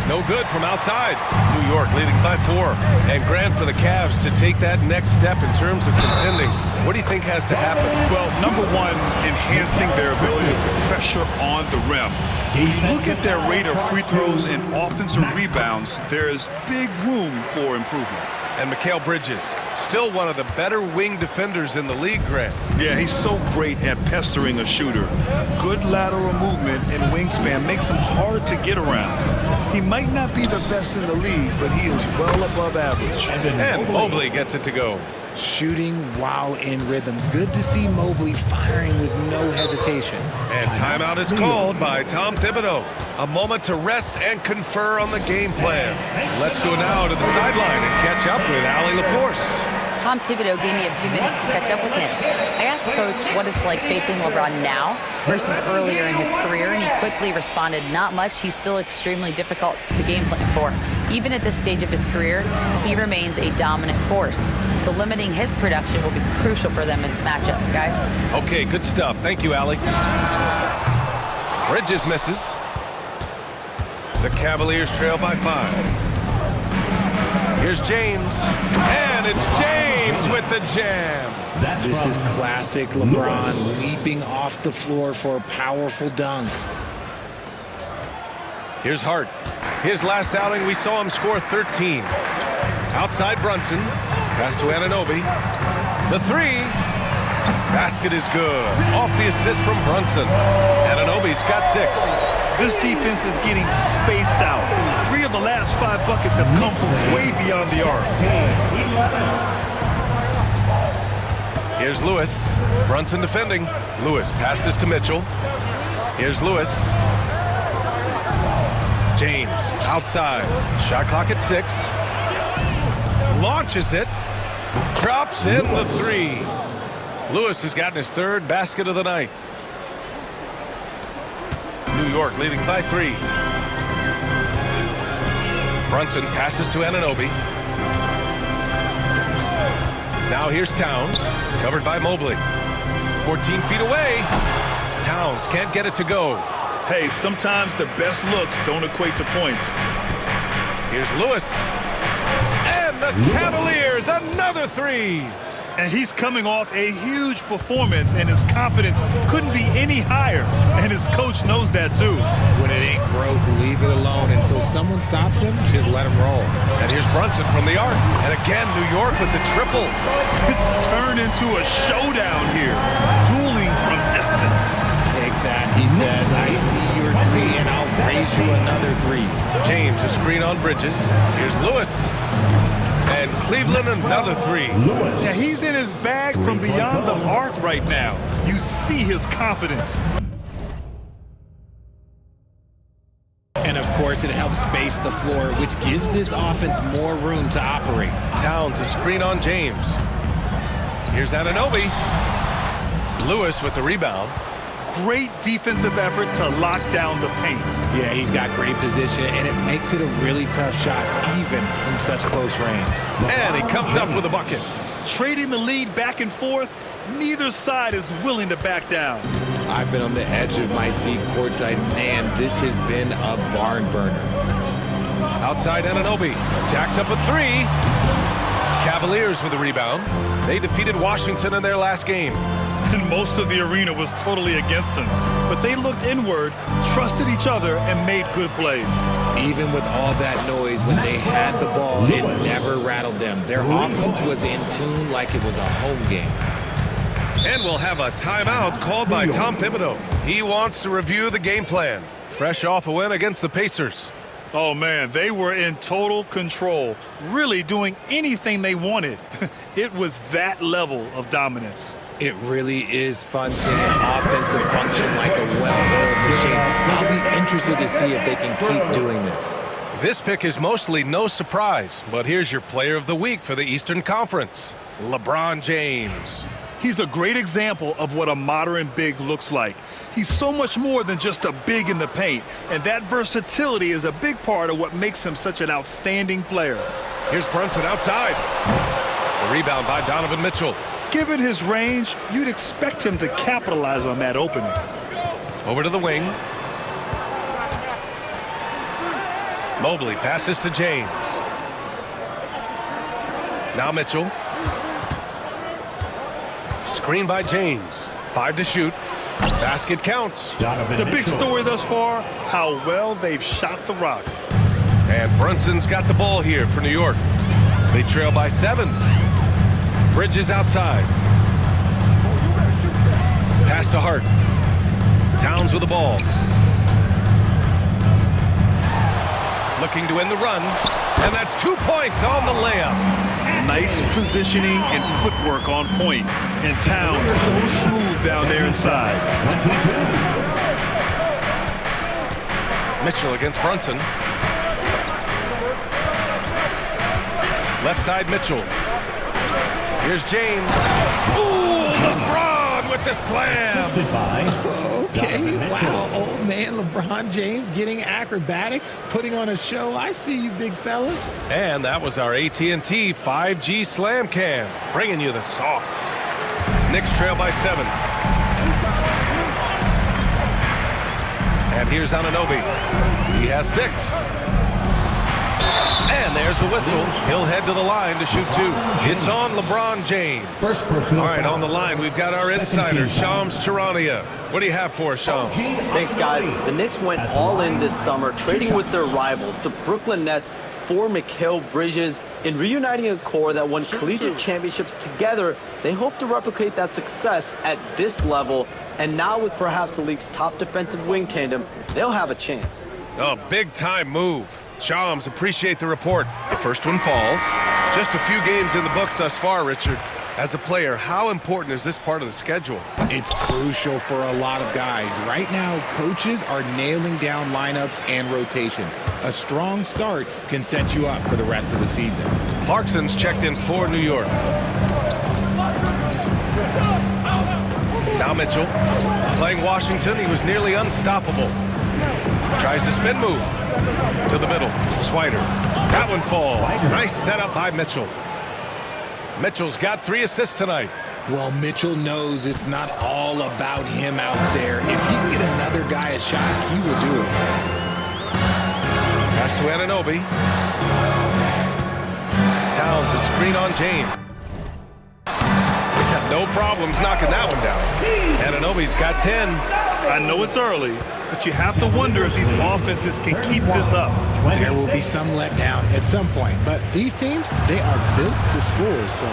No good from outside. New York leading by 4. And Grant for the Cavs to take that next step in terms of contending. What do you think has to happen? Well, number one, enhancing their ability to put pressure on the rim. When you look at their rate of free throws and offensive rebounds, there is big room for improvement. And Mikal Bridges, still one of the better wing defenders in the league, Grant. Yeah, he's so great at pestering a shooter. Good lateral movement and wingspan makes him hard to get around. He might not be the best in the league, but he is well above average. And Mobley gets it to go. Shooting while in rhythm. Good to see Mobley firing with no hesitation. And timeout is called by Tom Thibodeau. A moment to rest and confer on the game plan. Let's go now to the sideline and catch up with Allie LaForce. Tom Thibodeau gave me a few minutes to catch up with him. I asked Coach what it's like facing LeBron now versus earlier in his career, and he quickly responded, not much. He's still extremely difficult to game plan for. Even at this stage of his career, he remains a dominant force. So limiting his production will be crucial for them in this matchup, guys. Okay, good stuff. Thank you, Allie. Bridges misses. The Cavaliers trail by 5. Here's James. And it's James with the jam. This is classic LeBron leaping off the floor for a powerful dunk. Here's Hart. His last outing, we saw him score 13. Outside Brunson. Pass to Anunoby. The three. Basket is good. Off the assist from Brunson. Anunoby's got 6. This defense is getting spaced out. 3 of the last 5 buckets have come from way beyond the arc. Here's Lewis. Brunson defending. Lewis passes to Mitchell. Here's Lewis. James outside. Shot clock at 6. Launches it. Drops in the 3. Lewis has gotten his 3rd basket of the night. New York leading by 3. Brunson passes to Anunoby. Now here's Towns, covered by Mobley. 14 feet away. Towns can't get it to go. Hey, sometimes the best looks don't equate to points. Here's Lewis. And the Cavaliers, another 3. And he's coming off a huge performance, and his confidence couldn't be any higher. And his coach knows that, too. When it ain't broke, leave it alone. Until someone stops him, just let him roll. And here's Brunson from the arc. And again, New York with the triple. It's turned into a showdown here. Dueling from distance. Take that, he says. I see your 3, and I'll raise you another 3. James, a screen on Bridges. Here's Lewis. And Cleveland, another 3. Yeah, he's in his bag from beyond the arc right now. You see his confidence. And, of course, it helps space the floor, which gives this offense more room to operate. Towns, a screen on James. Here's Anunoby. Lewis with the rebound. great defensive effort to lock down the paint. Yeah, he's got great position, and it makes it a really tough shot, even from such close range. And he comes up with a bucket. Trading the lead back and forth, neither side is willing to back down. I've been on the edge of my seat courtside. Man, this has been a barn burner. Outside Anunoby. Jacks up a three. Cavaliers with the rebound. They defeated Washington in their last game. And most of the arena was totally against them. But they looked inward, trusted each other, and made good plays. Even with all that noise, when they had the ball, it never rattled them. Their offense was in tune like it was a home game. And we'll have a timeout called by Tom Thibodeau. He wants to review the game plan. Fresh off a win against the Pacers. Oh, man, they were in total control, really doing anything they wanted. It was that level of dominance. It really is fun seeing an offensive function like a well-oiled machine. I'll be interested to see if they can keep doing this. This pick is mostly no surprise, but here's your player of the week for the Eastern Conference, LeBron James. He's a great example of what a modern big looks like. He's so much more than just a big in the paint, and that versatility is a big part of what makes him such an outstanding player. Here's Brunson outside. The rebound by Donovan Mitchell. Given his range, you'd expect him to capitalize on that opening. Over to the wing. Mobley passes to James. Now Mitchell. Screen by James. 5 to shoot. Basket counts. The big story thus far, how well they've shot the rock. And Brunson's got the ball here for New York. They trail by 7. Bridges outside. Pass to Hart. Towns with the ball. Looking to end the run. And that's 2 points on the layup. Nice positioning and footwork on point. And Towns so smooth down there inside. Mitchell against Brunson. Left side Mitchell. Here's James. Ooh, LeBron with the slam. Okay, wow, old man LeBron James getting acrobatic, putting on a show. I see you, big fella. And that was our AT&T 5G Slam Cam, bringing you the sauce. Knicks trail by 7. And here's Anunoby. He has 6. And there's a whistle. He'll head to the line to shoot 2. It's on LeBron James. All right, on the line, we've got our insider, Shams Charania. What do you have for us, Shams? Thanks, guys. The Knicks went all in this summer, trading with their rivals, the Brooklyn Nets, for Mikal Bridges. In reuniting a core that won collegiate championships together, they hope to replicate that success at this level. And now with perhaps the league's top defensive wing tandem, they'll have a chance. A big-time move. Shams, appreciate the report. The first one falls. Just a few games in the books thus far, Richard. As a player, how important is this part of the schedule? It's crucial for a lot of guys. Right now, coaches are nailing down lineups and rotations. A strong start can set you up for the rest of the season. Clarkson's checked in for New York. Now Mitchell. Playing Washington, he was nearly unstoppable. Tries the spin move. To the middle. Swider. That one falls. Nice setup by Mitchell. Mitchell's got 3 assists tonight. Well, Mitchell knows it's not all about him out there. If he can get another guy a shot, he will do it. Pass to Anunoby. Towns a screen on James. No problems knocking that one down. Anunoby's got 10. I know it's early, but you have to wonder if these offenses can keep this up. There will be some letdown at some point, but these teams, they are built to score, so.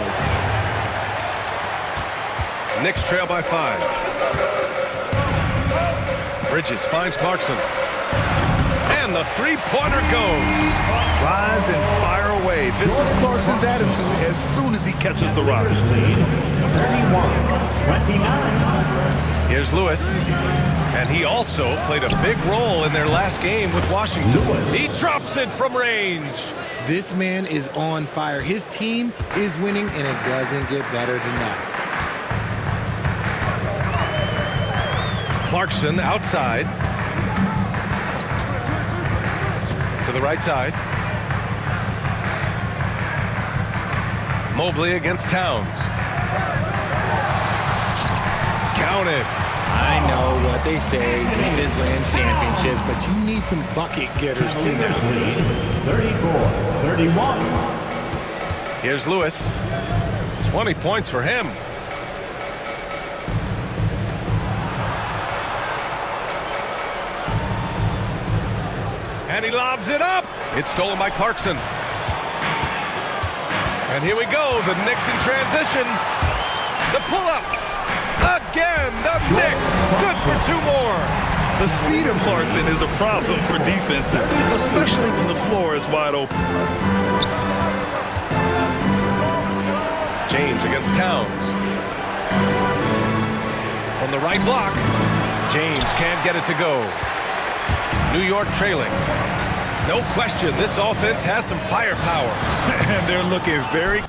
Knicks trail by 5. Bridges finds Clarkson. And the three-pointer goes. Rise and fire away. This is Clarkson's attitude as soon as he catches the rock. 31-29. Here's Lewis. And he also played a big role in their last game with Washington. He drops it from range. This man is on fire. His team is winning, and it doesn't get better than that. Clarkson outside. To the right side. Mobley against Towns. Counted. I know what they say, defense wins championships, but you need some bucket getters too now. 34-31. Here's Lewis. 20 points for him. And he lobs it up. It's stolen by Clarkson. And here we go, the Knicks in transition. The pull-up. Again, the Knicks. Good for 2 more. The speed of Clarkson is a problem for defenses, especially when the floor is wide open. James against Towns. From the right block, James can't get it to go. New York trailing. No question, this offense has some firepower. And they're looking very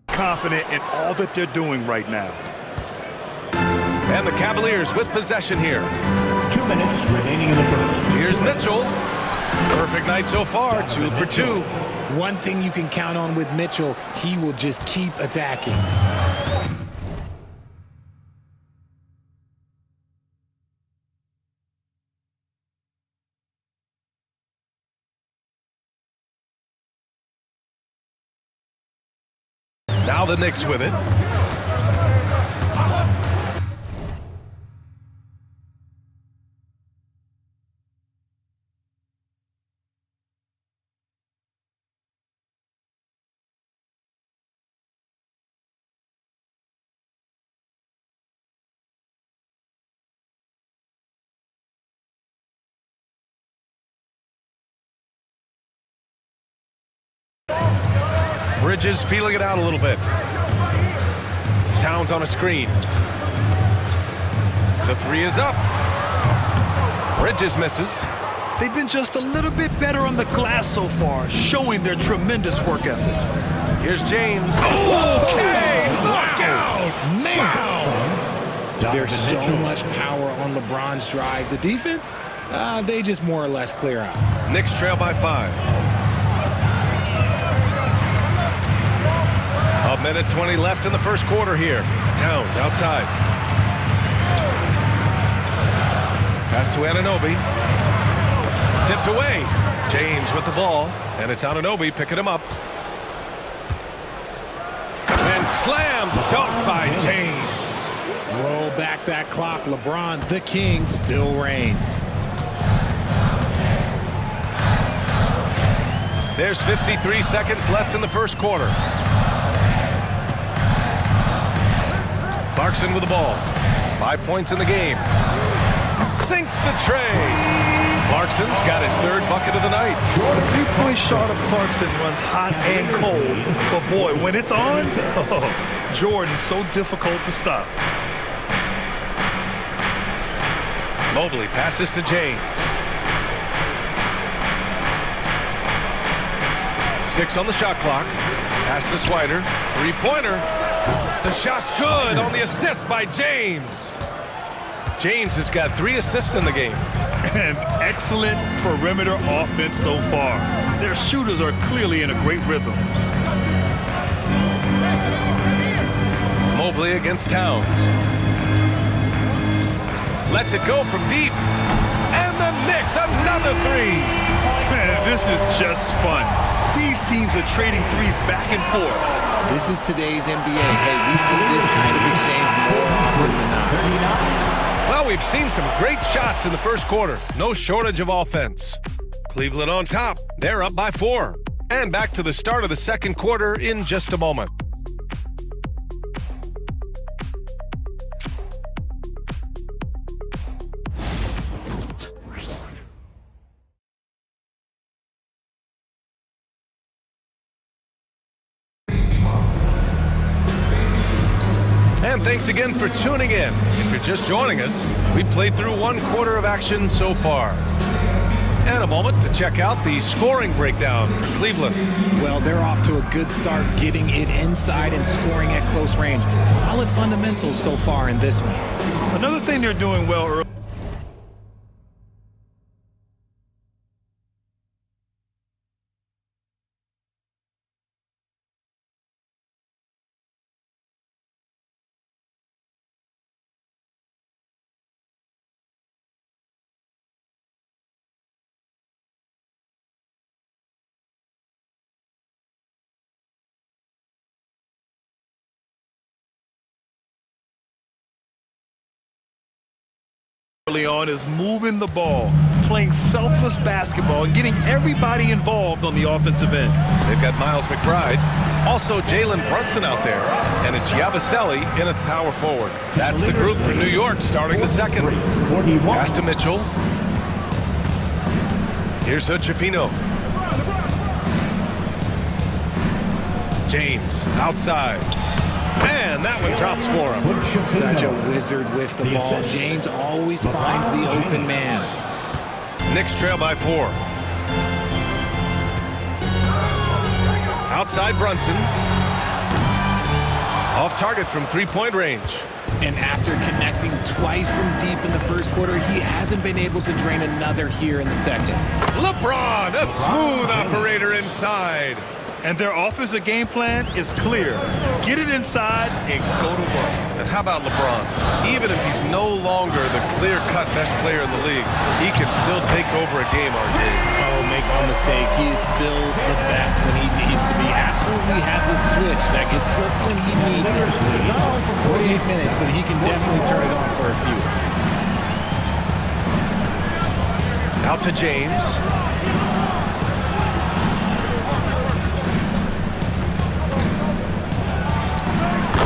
confident in all that they're doing right now. And the Cavaliers with possession here. 2 minutes remaining in the first. Here's Mitchell. Perfect night so far, 2 for 2. One thing you can count on with Mitchell, he will just keep attacking. Now the Knicks with it. Bridges feeling it out a little bit. Towns on a screen. The 3 is up. Bridges misses. They've been just a little bit better on the glass so far, showing their tremendous work ethic. Here's James. Okay, look out! Man! There's so much power on LeBron's drive. The defense, they just more or less clear out. Knicks trail by 5. A minute 20 left in the first quarter here. Towns outside. Pass to Anunoby. Tipped away. James with the ball. And it's Anunoby picking him up. And slam dunk by James. Roll back that clock. LeBron, the king, still reigns. There's 53 seconds left in the first quarter. Clarkson with the ball. 5 points in the game. Sinks the tray. Clarkson's got his 3rd bucket of the night. The 3-point shot of Clarkson runs hot and cold. But boy, when it's on, Jordan's so difficult to stop. Mobley passes to James. 6 on the shot clock. Pass to Swider. 3-pointer. The shot's good on the assist by James. James has got 3 assists in the game. And excellent perimeter offense so far. Their shooters are clearly in a great rhythm. Mobley against Towns. Lets it go from deep. And the Knicks, another 3. Man, this is just fun. These teams are trading threes back and forth. This is today's NBA. Hey, we see this kind of exchange more often than not. Well, we've seen some great shots in the first quarter. No shortage of offense. Cleveland on top. They're up by 4. And back to the start of the second quarter in just a moment. And thanks again for tuning in. If you're just joining us, we played through 1 quarter of action so far. And a moment to check out the scoring breakdown for Cleveland. Well, they're off to a good start getting it inside and scoring at close range. Solid fundamentals so far in this one. Another thing they're doing well early. Early on is moving the ball, playing selfless basketball, and getting everybody involved on the offensive end. They've got Miles McBride, also Jalen Brunson out there, and it's Yabusele in at power forward. That's the group for New York starting the second. Pass to Mitchell. Here's Hood-Schifino. James outside. And that one drops for him. Such a wizard with the ball. James always finds the open man. Knicks trail by 4. Outside Brunson. Off target from three-point range. And after connecting twice from deep in the first quarter, he hasn't been able to drain another here in the second. LeBron, a smooth operator inside. And their offensive game plan is clear. Get it inside and go to work. And how about LeBron? Even if he's no longer the clear-cut best player in the league, he can still take over a game, RJ. Oh, make no mistake, he is still the best when he needs to be. Absolutely has a switch that gets flipped when he needs it. It's not on for 48 minutes, but he can definitely turn it on for a few. Out to James.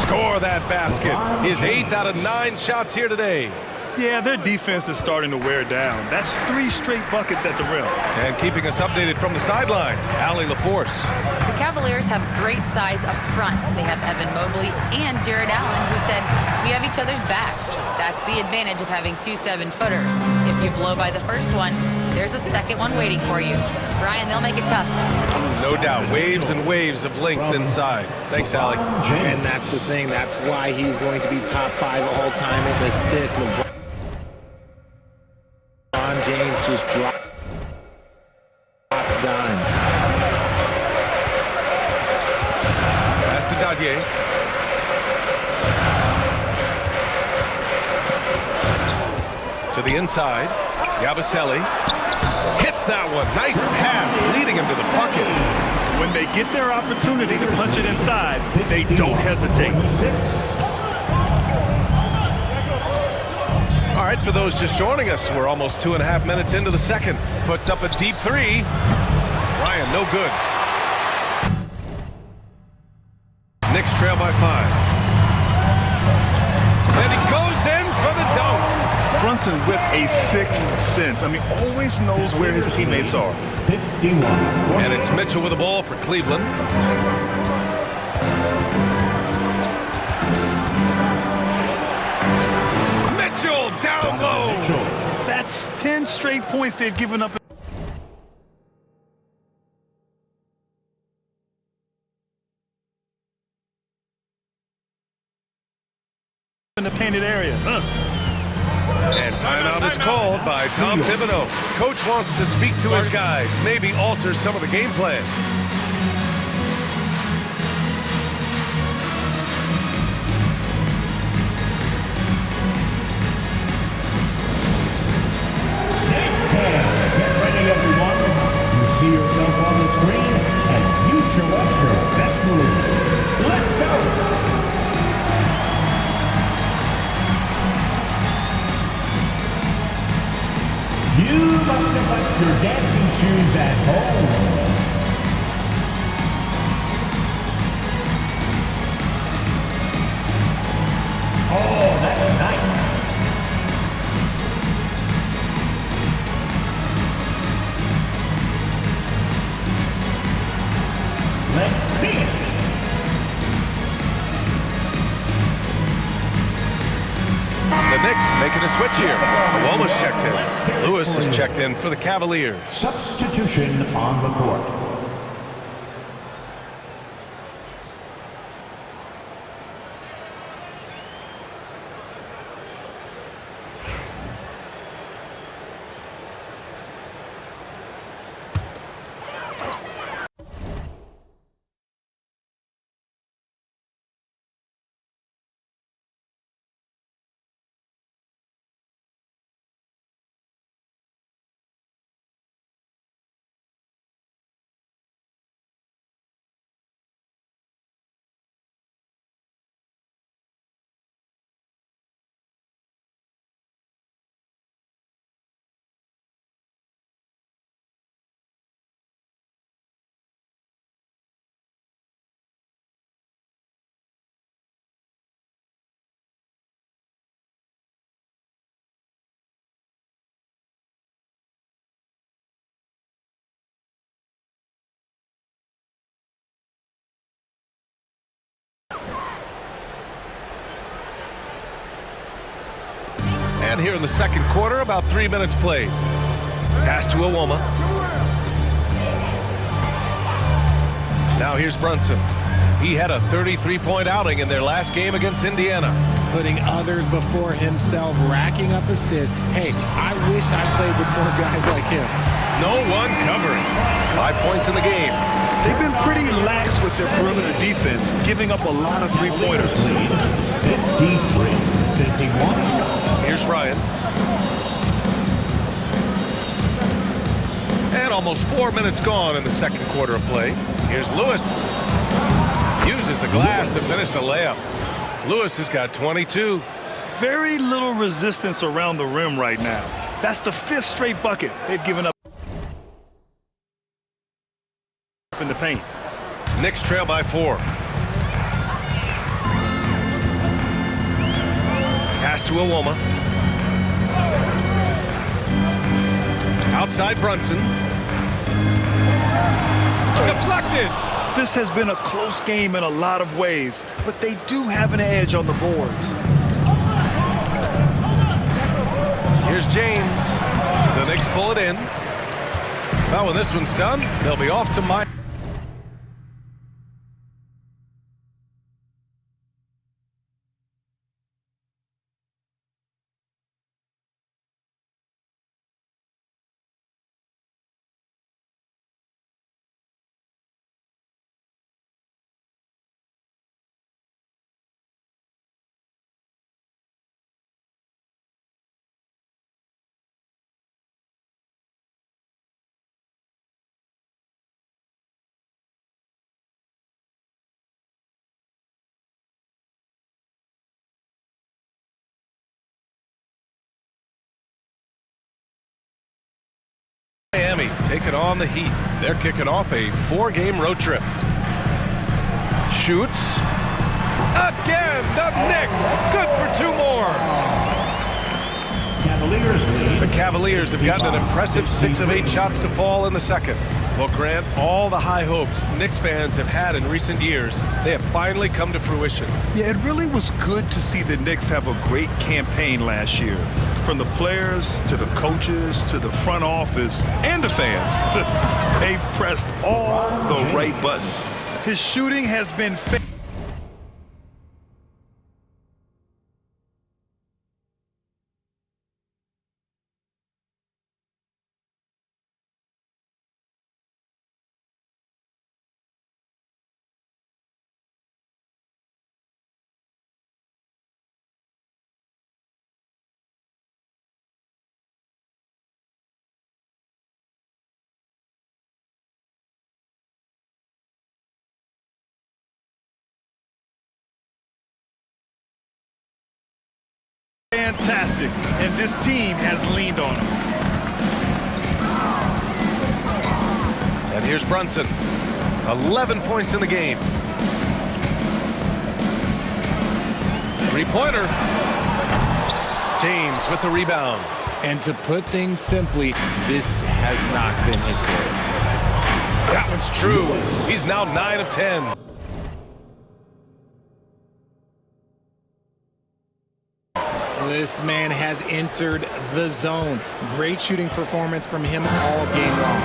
Score that basket. His 8th out of 9 shots here today. Yeah, their defense is starting to wear down. That's 3 straight buckets at the rim. And keeping us updated from the sideline, Allie LaForce. The Cavaliers have great size up front. They have Evan Mobley and Jared Allen, who said, "We have each other's backs." That's the advantage of having 2 7-footers. If you blow by the first one, there's a second one waiting for you. Brian, they'll make it tough. No doubt. Waves and waves of length inside. Thanks, Allie. And that's the thing. That's why he's going to be top 5 all-time in assists. LeBron James just drops dimes. Pass to Dadier. To the inside. Yabusele hits that one. Nice pass, leading him to the bucket. When they get their opportunity to punch it inside, they don't hesitate. All right, for those just joining us, we're almost 2.5 minutes into the second. Puts up a deep 3. Ryan, no good. Knicks trail by 5. And he goes in for the dunk. Brunson with a 6th sense. I mean, always knows where his teammates are. 51. And it's Mitchell with the ball for Cleveland. Mitchell down low. That's 10 straight points they've given up. In the painted area. And timeout is called by Tom Thibodeau. Coach wants to speak to his guys, maybe alter some of the game plan. Get ready, everyone. You see yourself on the screen, and you show us your best move. Let's go! You must have left your dancing shoes at home. Oh, that's nice. Let's see it. The Knicks making a switch here. Uoma's checked in. Lewis is checked in for the Cavaliers. Substitution on the court. And here in the second quarter, about 3 minutes played. Pass to Uoma. Now here's Brunson. He had a 33-point outing in their last game against Indiana. Putting others before himself, racking up assists. Hey, I wished I played with more guys like him. No one covering. 5 points in the game. They've been pretty lax with their perimeter defense, giving up a lot of three-pointers. 53-51. Here's Ryan. And almost 4 minutes gone in the second quarter of play. Here's Lewis. Uses the glass to finish the layup. Lewis has got 22. Very little resistance around the rim right now. That's the 5th straight bucket they've given up in the paint. Knicks trail by 4. Pass to Uoma. Outside Brunson. Deflected. This has been a close game in a lot of ways, but they do have an edge on the boards. Here's James. The Knicks pull it in. Well, when this one's done, they'll be off to Miami. Miami taking on the Heat. They're kicking off a 4-game road trip. Shoots. Again, the Knicks. Good for 2 more. The Cavaliers have gotten an impressive 6 of 8 shots to fall in the second. Well, Grant, all the high hopes Knicks fans have had in recent years, they have finally come to fruition. Yeah, it really was good to see the Knicks have a great campaign last year. From the players to the coaches to the front office and the fans. They've pressed all the right buttons. His shooting has been fantastic, and this team has leaned on him. And here's Brunson. 11 points in the game. 3-pointer. James with the rebound. And to put things simply, this has not been his goal. That one's true. He's now 9 of 10. This man has entered the zone. Great shooting performance from him all game long.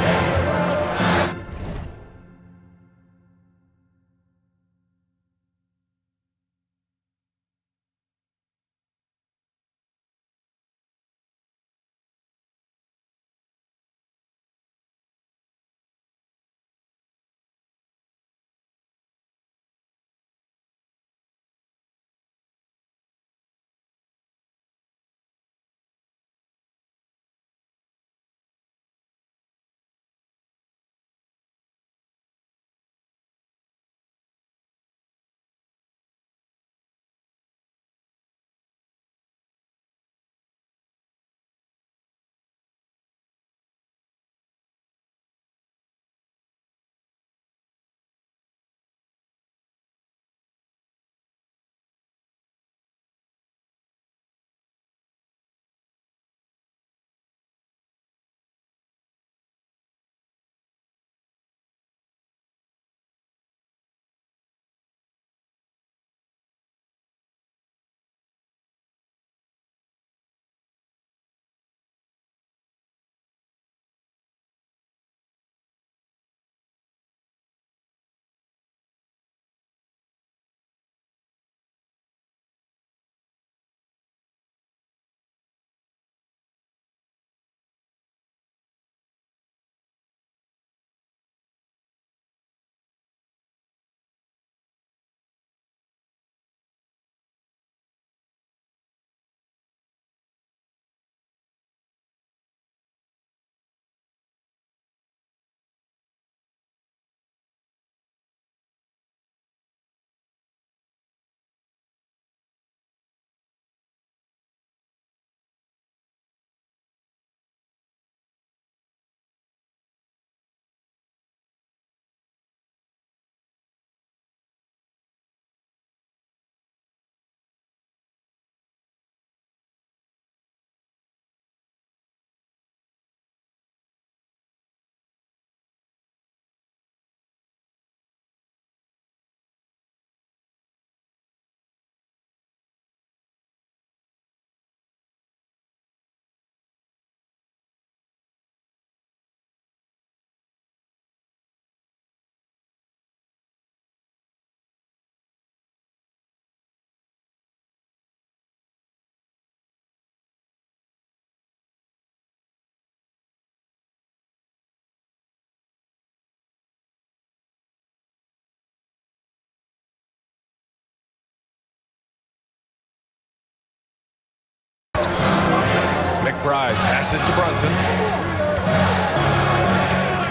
McBride passes to Brunson.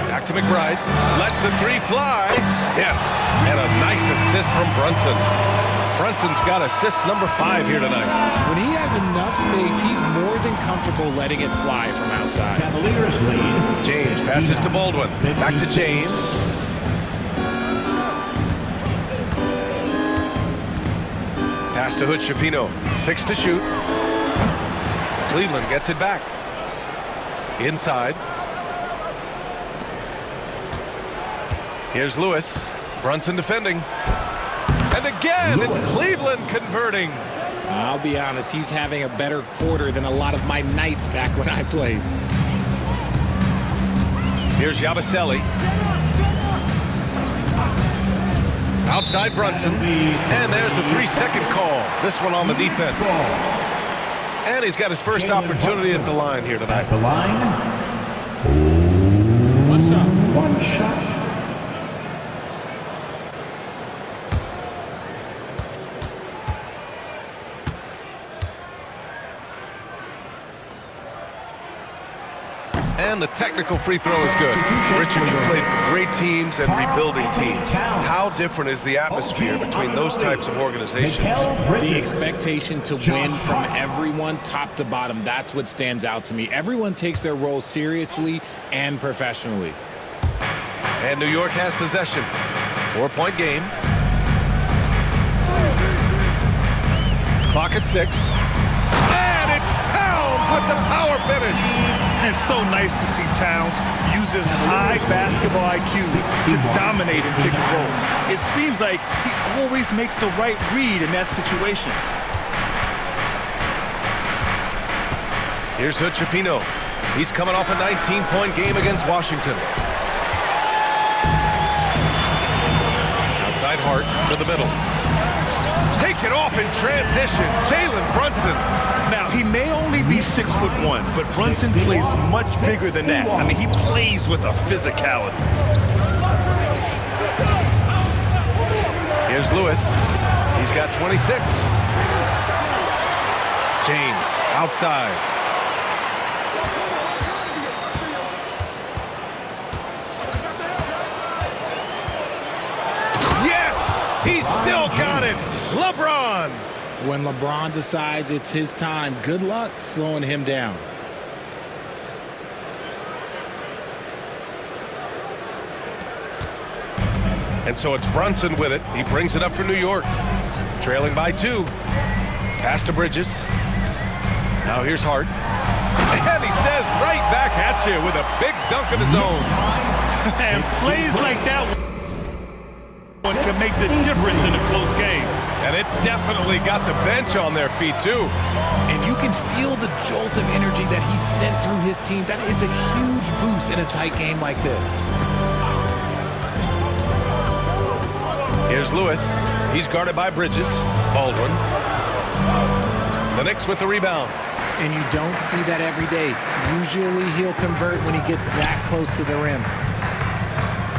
Back to McBride. Lets the three fly. Yes, and a nice assist from Brunson. Brunson's got assist number 5 here tonight. When he has enough space, he's more than comfortable letting it fly from outside. Cavaliers lead. James passes to Baldwin. Back to James. Pass to Hood Schifino. 6 to shoot. Cleveland gets it back. Inside. Here's Lewis. Brunson defending. And again, it's Cleveland converting. I'll be honest, he's having a better quarter than a lot of my nights back when I played. Here's Yabusele. Outside Brunson. And there's the 3-second call. This one on the defense. And he's got his first opportunity at the line here tonight. At the line. What's up? One shot. And the technical free throw is good. Richard, you played for great teams and rebuilding teams. How different is the atmosphere between those types of organizations? The expectation to win from everyone, top to bottom, that's what stands out to me. Everyone takes their role seriously and professionally. And New York has possession. 4-point game. Clock at 6. And it's Towns with the power finish. It's so nice to see Towns use his high basketball IQ to dominate in pick and roll. It seems like he always makes the right read in that situation. Here's Hood-Schifino. He's coming off a 19-point game against Washington. Outside Hart to the middle. Take it off in transition. Jalen Brunson. Now, he may only be 6'1", but Brunson plays much bigger than that. I mean, he plays with a physicality. Here's Lewis. He's got 26. James outside. He's still got it. LeBron. When LeBron decides it's his time, good luck slowing him down. And so it's Brunson with it. He brings it up for New York. Trailing by 2. Pass to Bridges. Now here's Hart. And he says right back at you with a big dunk of his own. And plays like that one can make the difference in a close game. And it definitely got the bench on their feet, too. And you can feel the jolt of energy that he sent through his team. That is a huge boost in a tight game like this. Here's Lewis. He's guarded by Bridges. Baldwin. The Knicks with the rebound. And you don't see that every day. Usually he'll convert when he gets that close to the rim.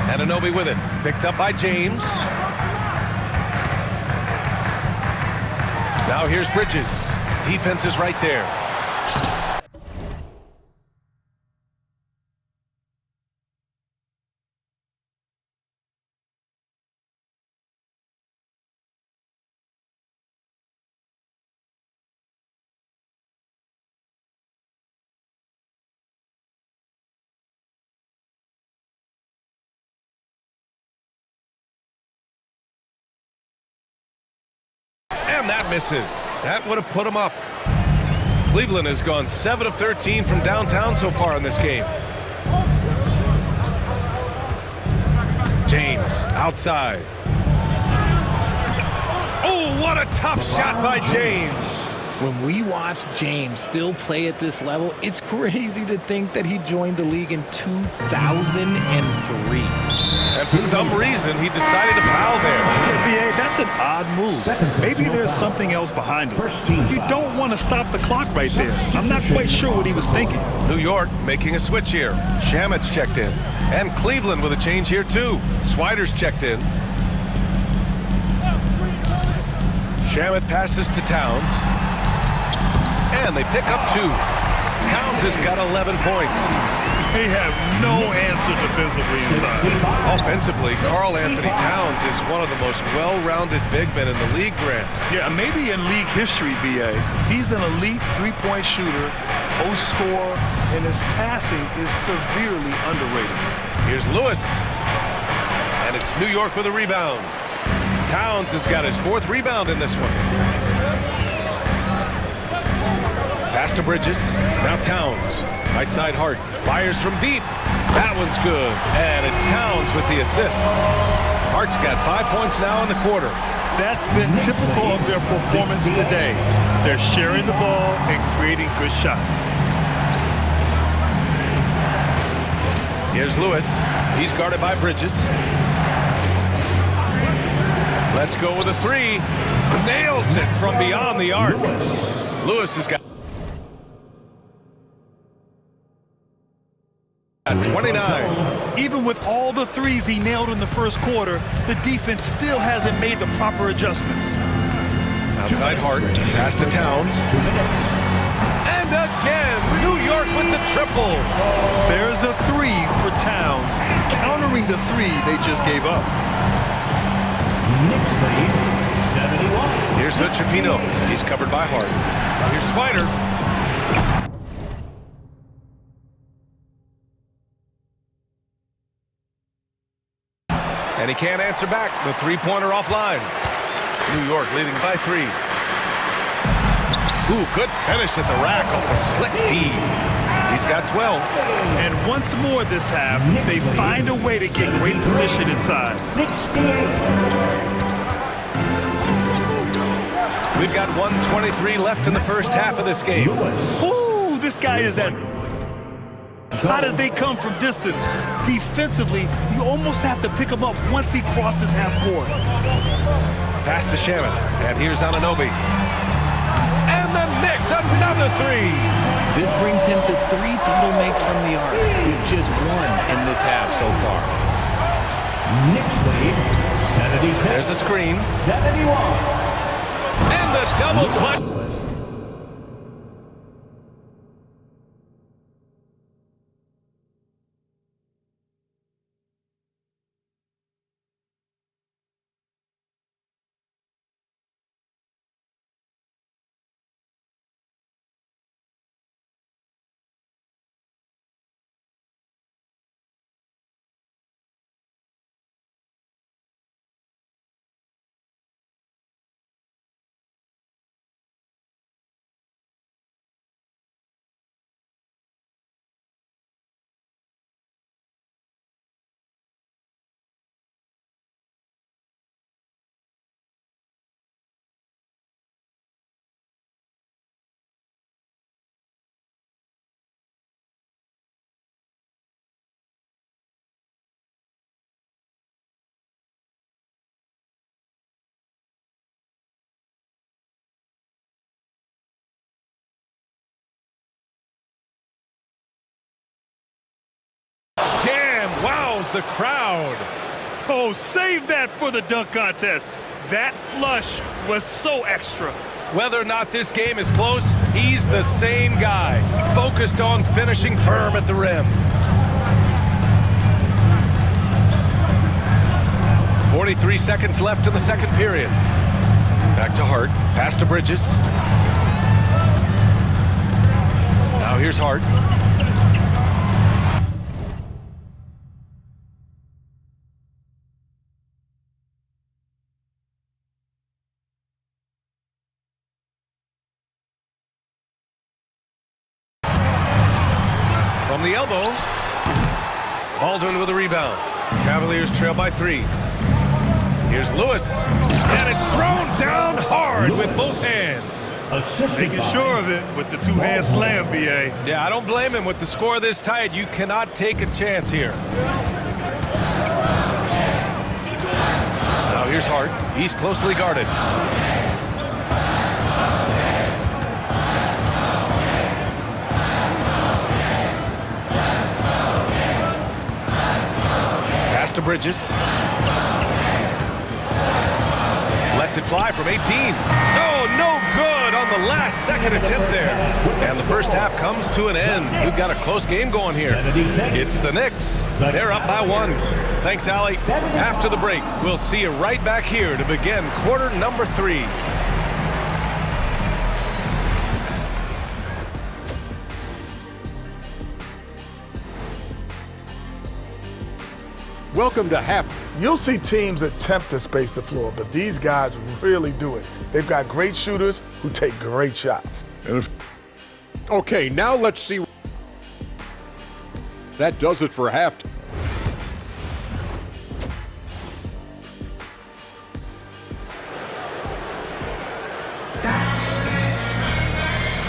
Anunoby with it. Picked up by James. Now here's Bridges. Defense is right there. And that misses. That would have put him up. Cleveland has gone 7 of 13 from downtown so far in this game. James outside. Oh, what a tough shot by James. When we watch James still play at this level, it's crazy to think that he joined the league in 2003. And for some reason, he decided to foul there. LBJ, that's an odd move. Maybe there's something else behind it. You don't want to stop the clock right there. I'm not quite sure what he was thinking. New York making a switch here. Shamit's checked in. And Cleveland with a change here, too. Swider's checked in. Shamit passes to Towns. And they pick up 2. Towns has got 11 points. They have no answer defensively inside. Offensively, Karl Anthony Towns is one of the most well-rounded big men in the league, Grant. Yeah, maybe in league history, BA. He's an elite three-point shooter, post scorer, and his passing is severely underrated. Here's Lewis. And it's New York with a rebound. Towns has got his 4th rebound in this one. Pass to Bridges. Now Towns. Right side Hart. Fires from deep. That one's good. And it's Towns with the assist. Hart's got 5 points now in the quarter. That's been typical of their performance today. They're sharing the ball and creating good shots. Here's Lewis. He's guarded by Bridges. Let's go with a 3. Nails it from beyond the arc. Lewis has got 29. Even with all the threes he nailed in the first quarter, the defense still hasn't made the proper adjustments. Outside Hart, pass to Towns. And again, New York with the triple. There's a 3 for Towns, countering the 3 they just gave up. Knicks lead, 71. Here's Hood-Schifino. He's covered by Hart. Here's Swider. And he can't answer back. The three-pointer offline. New York leading by 3. Ooh, good finish at the rack off a slick feed. He's got 12. And once more this half, they find a way to get great position inside. 68. We've got 1:23 left in the first half of this game. Ooh, this guy is at. As hot as they come from distance, defensively, you almost have to pick him up once he crosses half court. Pass to Shannon, and here's Anunoby. And the Knicks, another three. This brings him to 3 total makes from the arc, with just 1 in this half so far. Knicks lead, 76. There's a screen. 71. And the double clutch. Jam wows the crowd. Oh, save that for the dunk contest. That flush was so extra. Whether or not this game is close, he's the same guy, focused on finishing firm at the rim. 43 seconds left in the second period. Back to Hart, pass to Bridges. Now here's Hart. From the elbow, Baldwin with a rebound. Cavaliers trail by 3. Here's Lewis, and it's thrown down hard with both hands. Making sure of it with the 2-hand slam, BA. Yeah, I don't blame him. With the score this tight, you cannot take a chance here. Now here's Hart. He's closely guarded. Pass to Bridges. Lets it fly from 18. Oh, no good on the last second attempt there. And the first half comes to an end. We've got a close game going here. It's the Knicks. They're up by 1. Thanks, Allie. After the break, we'll see you right back here to begin quarter number 3. Welcome to half. You'll see teams attempt to space the floor, but these guys really do it. They've got great shooters who take great shots. Okay, now let's see. That does it for half.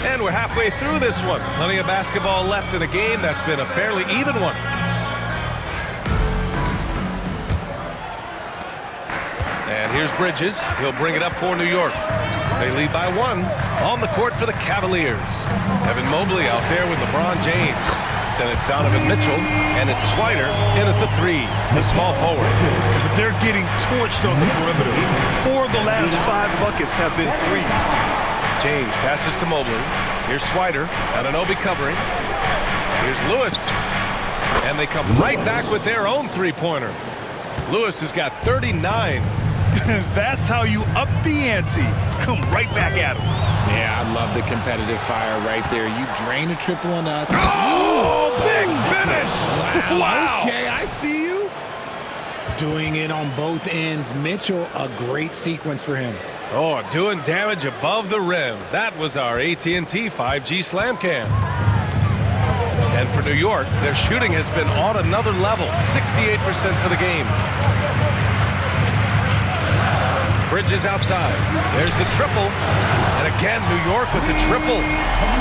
And we're halfway through this one. Plenty of basketball left in a game that's been a fairly even one. And here's Bridges. He'll bring it up for New York. They lead by 1 on the court for the Cavaliers. Evan Mobley out there with LeBron James. Then it's Donovan Mitchell, and it's Swider in at the 3, the small forward. They're getting torched on the perimeter. 4 of the last 5 buckets have been threes. James passes to Mobley. Here's Swider. Anunoby covering. Here's Lewis. And they come right back with their own three-pointer. Lewis has got 39. That's how you up the ante. Come right back at him. Yeah, I love the competitive fire right there. You drain a triple on us. Oh, big finish! Wow. Okay, I see you. Doing it on both ends. Mitchell, a great sequence for him. Oh, doing damage above the rim. That was our AT&T 5G Slam Cam. And for New York, their shooting has been on another level. 68% for the game. Bridges outside. There's the triple, and it Again, New York with the triple.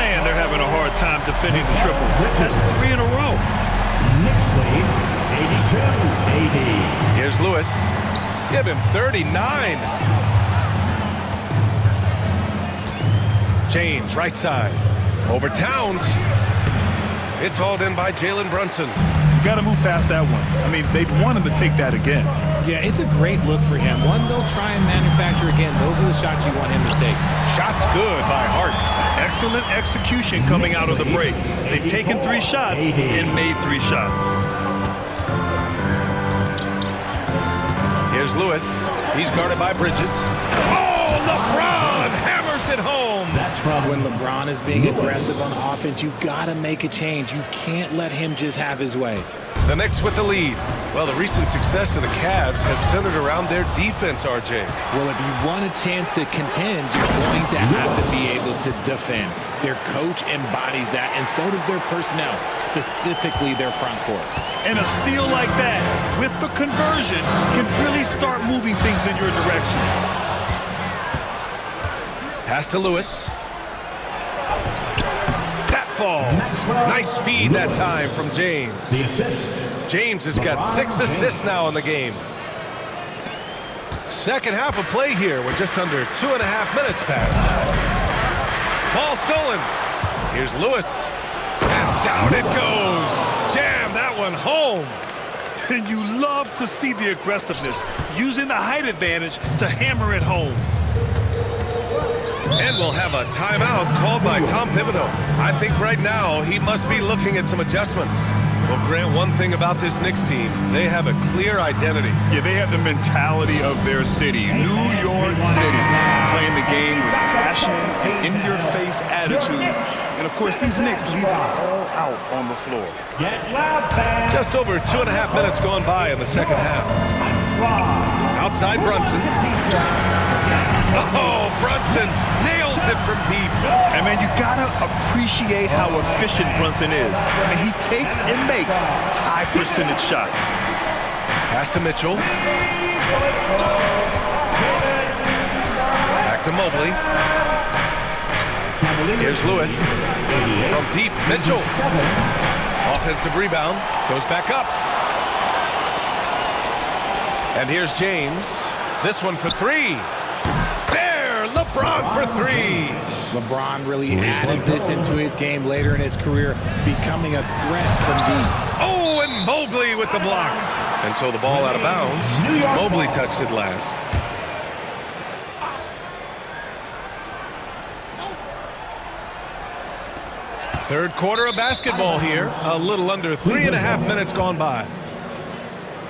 Man, they're having a hard time defending the triple. That's 3 in a row. Knicks lead, 82-80. Here's Lewis. Give him 39. James, right side. Over Towns. It's hauled in by Jalen Brunson. You got to move past that one. I mean, they'd want him to take that again. Yeah, it's a great look for him. One they'll try and manufacture again. Those are the shots you want him to take. Shots good by Hart. Excellent execution coming out of the break. They've taken 3 shots and made 3 shots. Here's Lewis. He's guarded by Bridges. Oh, LeBron hammers it home. When LeBron is being aggressive on offense, you got to make a change. You can't let him just have his way. The Knicks with the lead. Well, the recent success of the Cavs has centered around their defense, RJ. Well, if you want a chance to contend, you're going to have to be able to defend. Their coach embodies that, and so does their personnel, specifically their front court. And a steal like that, with the conversion, can really start moving things in your direction. Pass to Lewis. That falls. Nice feed that time from James. The assist. James has got 6 assists now in the game. Second half of play here. We're just under 2.5 minutes past. Ball stolen. Here's Lewis. And down it goes. Jam that one home. And you love to see the aggressiveness, using the height advantage to hammer it home. And we'll have a timeout called by Tom Thibodeau. I think right now he must be looking at some adjustments. Well, Grant, one thing about this Knicks team, they have a clear identity. Yeah, they have the mentality of their city, New York City, playing the game with passion and in-your-face attitude. And, of course, these Knicks leave it all out on the floor. Just over 2.5 minutes gone by in the second half. Outside Brunson. Oh, Brunson nails it from deep. And, man, you got to appreciate how efficient Brunson is. And he takes and makes high-percentage shots. Pass to Mitchell. Back to Mobley. Here's Lewis. From deep, Mitchell. Offensive rebound. Goes back up. And here's James. This one for 3. LeBron for 3. LeBron really added this into his game later in his career, becoming a threat from deep. Oh, and Mobley with the block. And so the ball out of bounds. Mobley touched it last. Third quarter of basketball here. A little under 3.5 minutes gone by.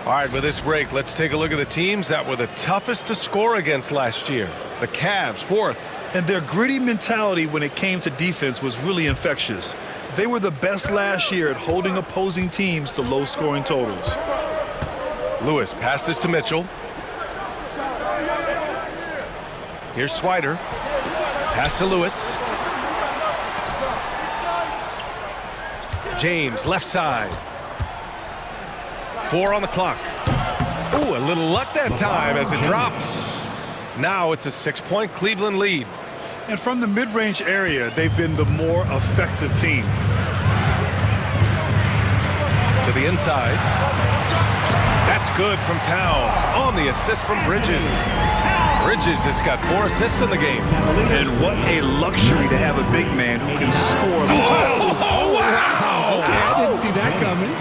All right, with this break, let's take a look at the teams that were the toughest to score against last year. The Cavs, 4th. And their gritty mentality when it came to defense was really infectious. They were the best last year at holding opposing teams to low-scoring totals. Lewis passed this to Mitchell. Here's Swider. Pass to Lewis. James, left side. 4 on the clock. Ooh, a little luck that time as it drops. Now it's a 6-point Cleveland lead. And from the mid-range area, they've been the more effective team. To the inside. That's good from Towns. On the assist from Bridges. Bridges has got 4 assists in the game. And what a luxury to have a big man who can score. Oh, wow! Okay, I didn't see that coming.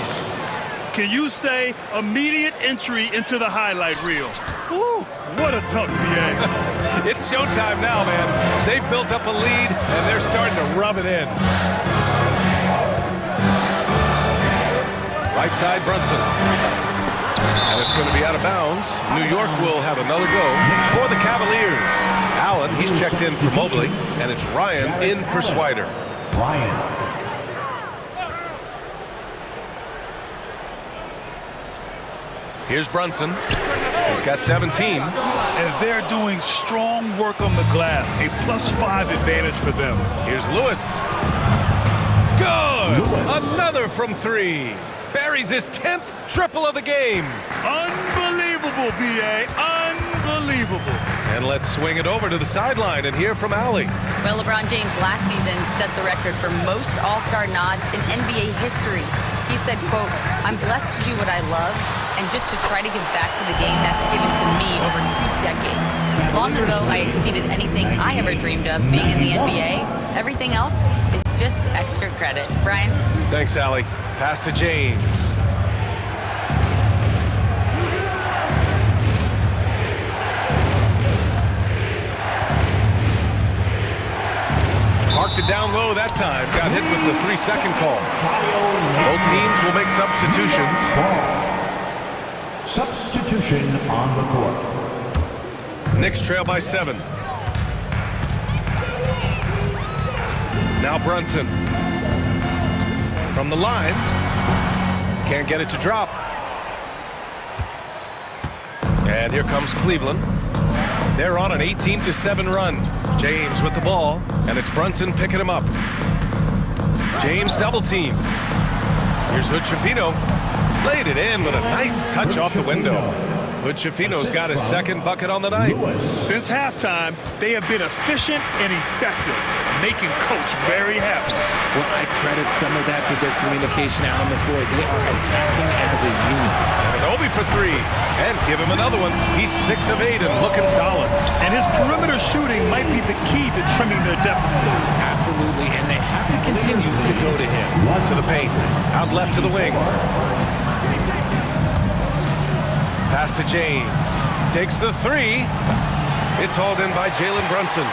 Can you say immediate entry into the highlight reel? Woo, what a tough BA. It's showtime now, man. They've built up a lead, and they're starting to rub it in. Right side, Brunson. And it's going to be out of bounds. New York will have another go for the Cavaliers. Allen, he's checked in for Mobley, and it's Ryan in for Swider. Ryan. Here's Brunson. He's got 17. And they're doing strong work on the glass. A +5 advantage for them. Here's Lewis. Good! Another from 3. Buries his 10th triple of the game. Unbelievable, B.A. Unbelievable. And let's swing it over to the sideline and hear from Allie. Well, LeBron James last season set the record for most All-Star nods in NBA history. He said, quote, "I'm blessed to do what I love and just to try to give back to the game that's given to me over 2 decades. Long ago, I exceeded anything I ever dreamed of being in the NBA. Everything else is just extra credit." Brian? Thanks, Allie. Pass to James. Marked it down low that time. Got hit with the 3-second call. Both teams will make substitutions. Substitution on the court. Knicks trail by 7. Now Brunson. From the line. Can't get it to drop. And here comes Cleveland. They're on an 18-7 run. James with the ball, and it's Brunson picking him up. James double team. Here's Hood-Schifino. Laid it in with a nice touch off the window. Hood-Schifino's got his second bucket on the night. Since halftime, they have been efficient and effective, making Coach very happy. Well, I credit some of that to their communication out on the floor. They are attacking as a unit. Obi for 3, and give him another one. He's 6 of 8 and looking solid. And his perimeter shooting might be the key to trimming their deficit. Absolutely, and they have to continue to go to him. To the paint, out left to the wing. Pass to James. Takes the 3. It's hauled in by Jalen Brunson.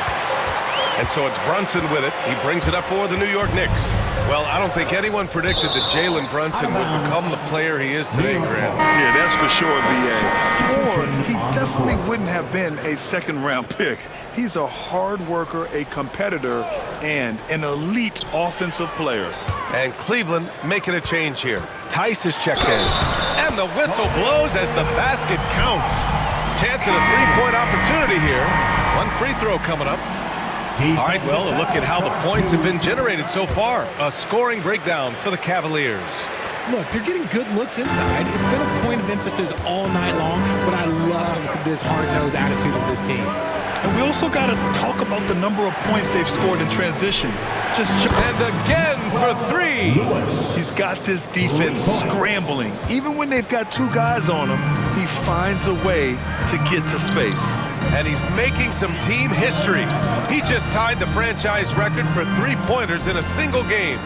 And so it's Brunson with it. He brings it up for the New York Knicks. Well, I don't think anyone predicted that Jalen Brunson would become the player he is today, Grant. Yeah, that's for sure, B.A. Or he definitely wouldn't have been a second-round pick. He's a hard worker, a competitor, and an elite offensive player. And Cleveland making a change here. Tice is checked in. And the whistle blows as the basket counts. Chance at a 3-point opportunity here. One free throw coming up. All right, well, a look at how the points have been generated so far. A scoring breakdown for the Cavaliers. Look, they're getting good looks inside. It's been a point of emphasis all night long, but I love this hard-nosed attitude of this team. And we also got to talk about the number of points they've scored in transition. And again for 3. He's got this defense scrambling. Even when they've got 2 guys on him, he finds a way to get to space. And he's making some team history. He just tied the franchise record for 3-pointers in a single game.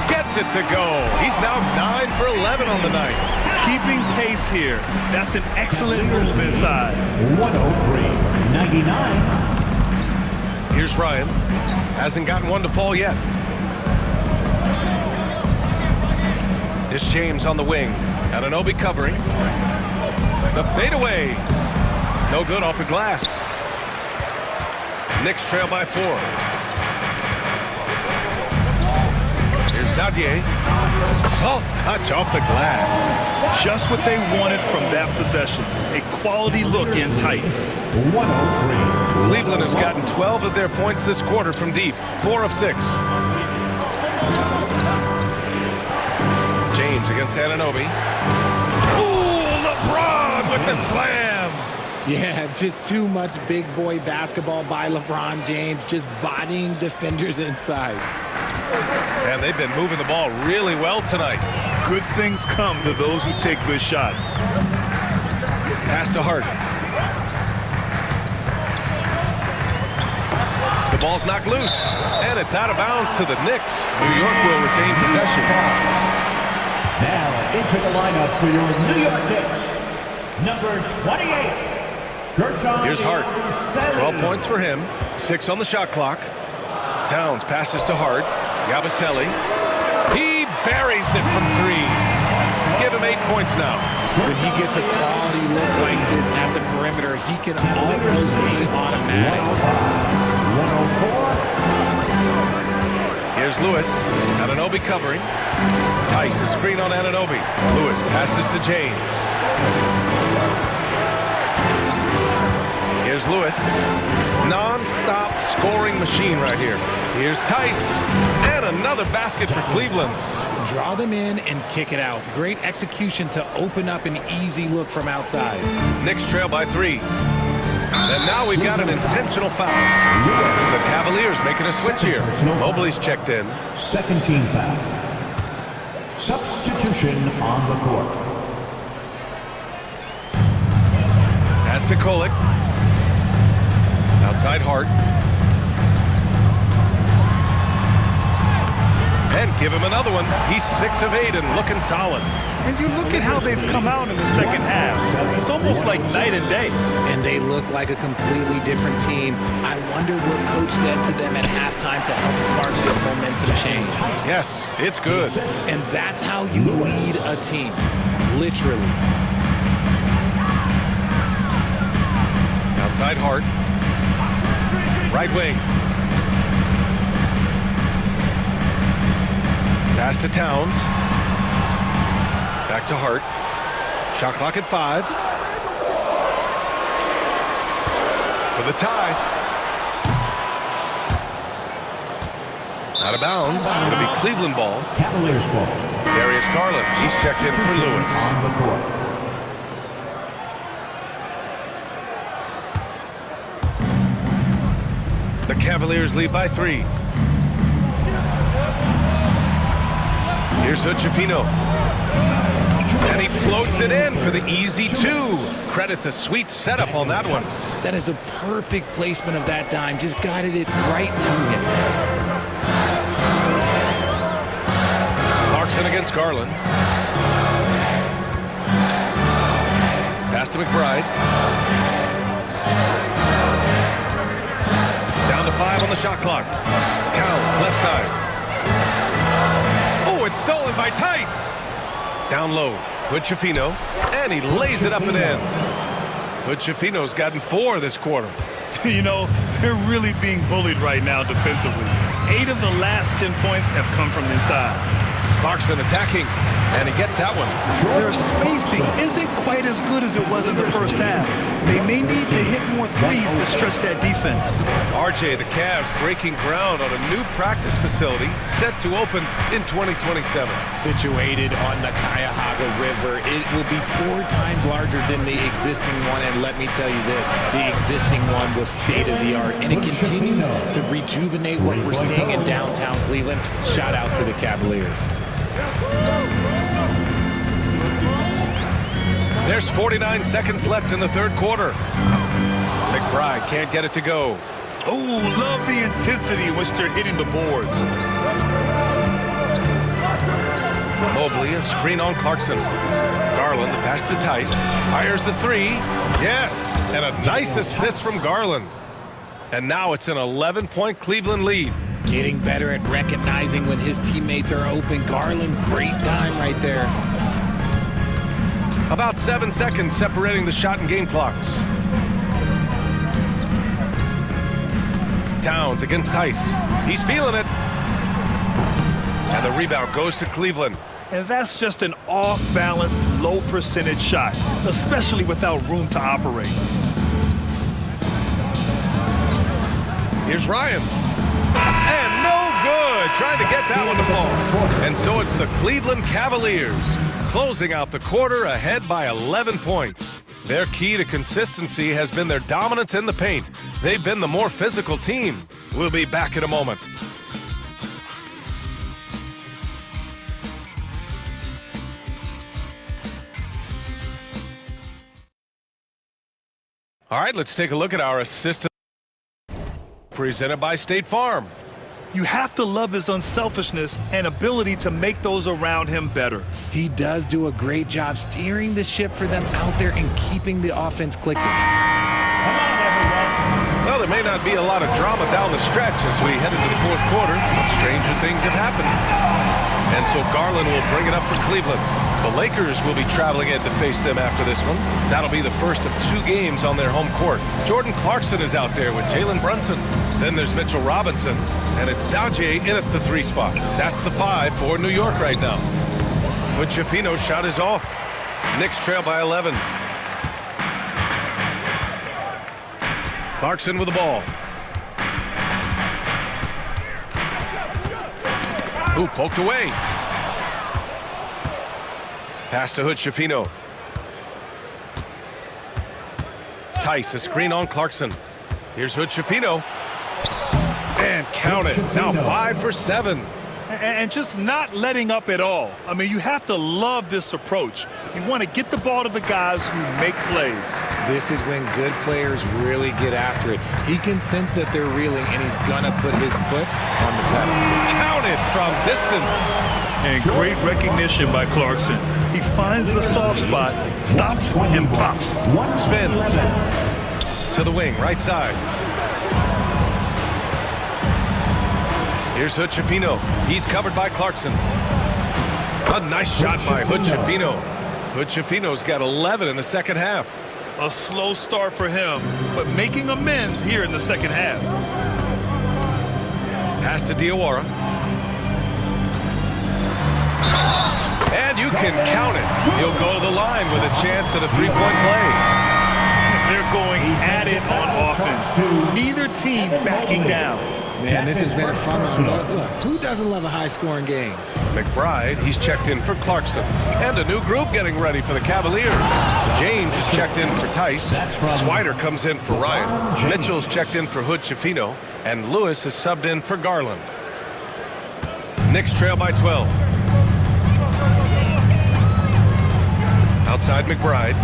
Gets it to go. He's now 9 for 11 on the night. Keeping pace here. That's an excellent move inside. 103-99. Here's Ryan. Hasn't gotten one to fall yet. It's James on the wing. Anunoby covering. The fadeaway. No good off the glass. Knicks trail by 4. Here's Dadier. Soft touch off the glass. Just what they wanted from that possession. A quality look in tight. 103. Cleveland has gotten 12 of their points this quarter from deep. 4 of 6. James against Anunoby. Ooh, LeBron with the slam. Yeah, just too much big boy basketball by LeBron James, just bodying defenders inside. And they've been moving the ball really well tonight. Good things come to those who take good shots. Pass to Hart. The ball's knocked loose, and it's out of bounds to the Knicks. New York will retain possession. Now into the lineup for your New York Knicks, number 28. Here's Hart. 12 points for him. 6 on the shot clock. Towns passes to Hart. Yabusele. He buries it from 3. Give him 8 points now. When he gets a quality look like this at the perimeter, he can almost be automatic. 104. Here's Lewis. Anunoby covering. Tice, a screen on Anunoby. Lewis passes to James. Here's Here's Lewis. Non-stop scoring machine right here. Here's Tice. And another basket for Cleveland. Draw them in and kick it out. Great execution to open up an easy look from outside. Knicks trail by 3. And now we've got an intentional foul. The Cavaliers making a switch here. Mobley's checked in. Second team foul. Substitution on the court. Pass to Kolek. Outside Hart. And give him another one. He's 6 of 8 and looking solid. And you look at how they've come out in the second half. It's almost like night and day. And they look like a completely different team. I wonder what coach said to them at halftime to help spark this momentum change. Yes, it's good. And that's how you lead a team. Literally. Outside Hart. Right wing. Pass to Towns. Back to Hart. Shot clock at 5. For the tie. Out of bounds. It'll be Cleveland ball. Cavaliers ball. Darius Garland. He's checked in for Lewis. On the court. The Cavaliers lead by 3. Here's Hood-Schifino. And he floats it in for the easy 2. Credit the sweet setup on that one. That is a perfect placement of that dime. Just guided it right to him. Clarkson against Garland. Pass to McBride. Down to 5 on the shot clock. Towns, left side. Oh, it's stolen by Tice. Down low, Hood-Schifino, and he lays it up and in. Hood-Schifino's gotten 4 this quarter. You know, they're really being bullied right now defensively. 8 of the last 10 points have come from inside. Clarkson attacking, and he gets that one. Their spacing isn't quite as good as it was in the first half. They may need to hit more threes to stretch that defense. RJ, the Cavs breaking ground on a new practice facility set to open in 2027. Situated on the Cuyahoga River, it will be 4 times larger than the existing one. And let me tell you this, the existing one was state-of-the-art, and it continues to rejuvenate what we're seeing in downtown Cleveland. Shout out to the Cavaliers. There's 49 seconds left in the third quarter. McBride can't get it to go. Oh, love the intensity in which they're hitting the boards. Mobley, a screen on Clarkson. Garland, the pass to Tice. Fires the 3. Yes, and a nice assist from Garland. And now it's an 11-point Cleveland lead. Getting better at recognizing when his teammates are open. Garland, great dime right there. About 7 seconds separating the shot and game clocks. Towns against Tice. He's feeling it. And the rebound goes to Cleveland. And that's just an off-balance, low-percentage shot, especially without room to operate. Here's Ryan. And no good. Trying to get that one to fall. And so it's the Cleveland Cavaliers closing out the quarter ahead by 11 points. Their key to consistency has been their dominance in the paint. They've been the more physical team. We'll be back in a moment. All right, let's take a look at our assistant. Presented by State Farm. You have to love his unselfishness and ability to make those around him better. He does do a great job steering the ship for them out there and keeping the offense clicking. Well, there may not be a lot of drama down the stretch as we head into the fourth quarter, but stranger things have happened. And so Garland will bring it up for Cleveland. The Lakers will be traveling in to face them after this one. That'll be the first of 2 games on their home court. Jordan Clarkson is out there with Jalen Brunson. Then there's Mitchell Robinson, and it's Daje in at the 3 spot. That's the 5 for New York right now. Hood-Schifino's shot is off. Knicks trail by 11. Clarkson with the ball. Ooh, poked away. Pass to Hood-Schifino. Tice, a screen on Clarkson. Here's Hood-Schifino. And count it. Now 5 for 7. And just not letting up at all. I mean, you have to love this approach. You want to get the ball to the guys who make plays. This is when good players really get after it. He can sense that they're reeling, and he's going to put his foot on the pedal. Counted from distance. And great recognition by Clarkson. He finds the soft spot, stops, and pops. Spins to the wing, right side. Here's Hood-Schifino. He's covered by Clarkson. A nice shot by Hood-Schifino. Hood-Schifino's got 11 in the second half. A slow start for him, but making amends here in the second half. Pass to Diawara. And you can count it. He'll go to the line with a chance at a three-point play. They're going at it on offense. Neither team backing down. Man, this has been a fun one. But look, who doesn't love a high-scoring game? McBride, he's checked in for Clarkson. And a new group getting ready for the Cavaliers. James is checked in for Tice. Swider comes in for Ryan. Mitchell's checked in for Hood-Schifino. And Lewis is subbed in for Garland. Knicks trail by 12. Outside McBride.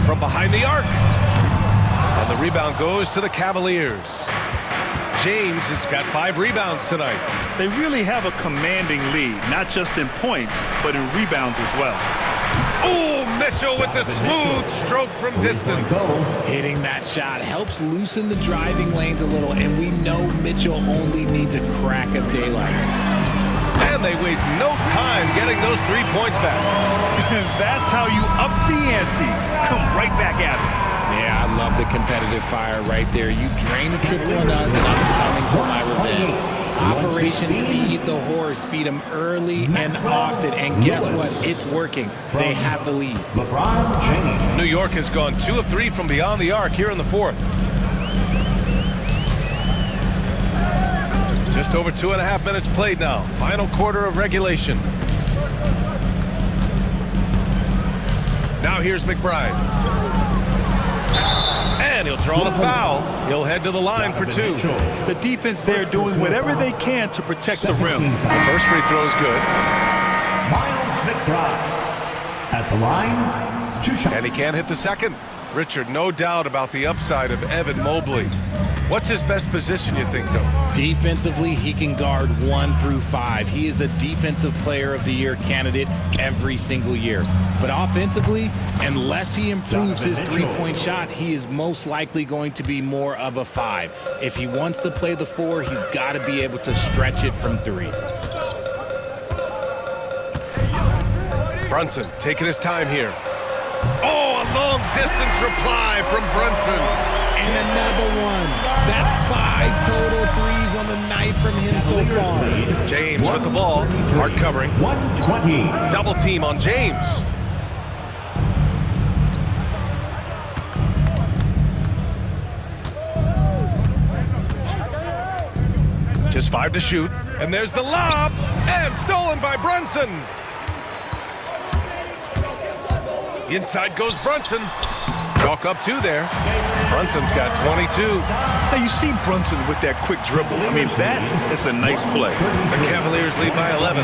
From behind the arc. And the rebound goes to the Cavaliers. James has got 5 rebounds tonight. They really have a commanding lead, not just in points, but in rebounds as well. Oh, Mitchell with the smooth stroke from distance. Hitting that shot helps loosen the driving lanes a little, and we know Mitchell only needs a crack of daylight. And they waste no time getting those 3 points back. That's how you up the ante. Come right back at it. Yeah, I love the competitive fire right there. You drain a triple on us, and I'm coming for my revenge. Operation Feed the Horse. Feed them early and often. And guess what? It's working. They have the lead. LeBron James. New York has gone 2 of 3 from beyond the arc here in the fourth. Just over 2.5 minutes played now. Final quarter of regulation. Now here's McBride. And he'll draw the foul. He'll head to the line for 2. The defense there doing whatever they can to protect the rim. The first free throw is good. Miles McBride at the line. 2 shots. And he can't hit the second. Richard, no doubt about the upside of Evan Mobley. What's his best position, you think, though? Defensively, he can guard 1 through 5. He is a Defensive Player of the Year candidate every single year. But offensively, unless he improves his three-point shot, he is most likely going to be more of a 5. If he wants to play the 4, he's got to be able to stretch it from 3. Brunson taking his time here. Oh, a long-distance reply from Brunson. And another one. That's 5 total threes on the night from him so far. James with the ball. Hard covering. 120. Double team on James. Just 5 to shoot. And there's the lob. And stolen by Brunson. Inside goes Brunson. Chalk up 2 there. Brunson's got 22. Now you see Brunson with that quick dribble. I mean, that is a nice play. The Cavaliers lead by 11.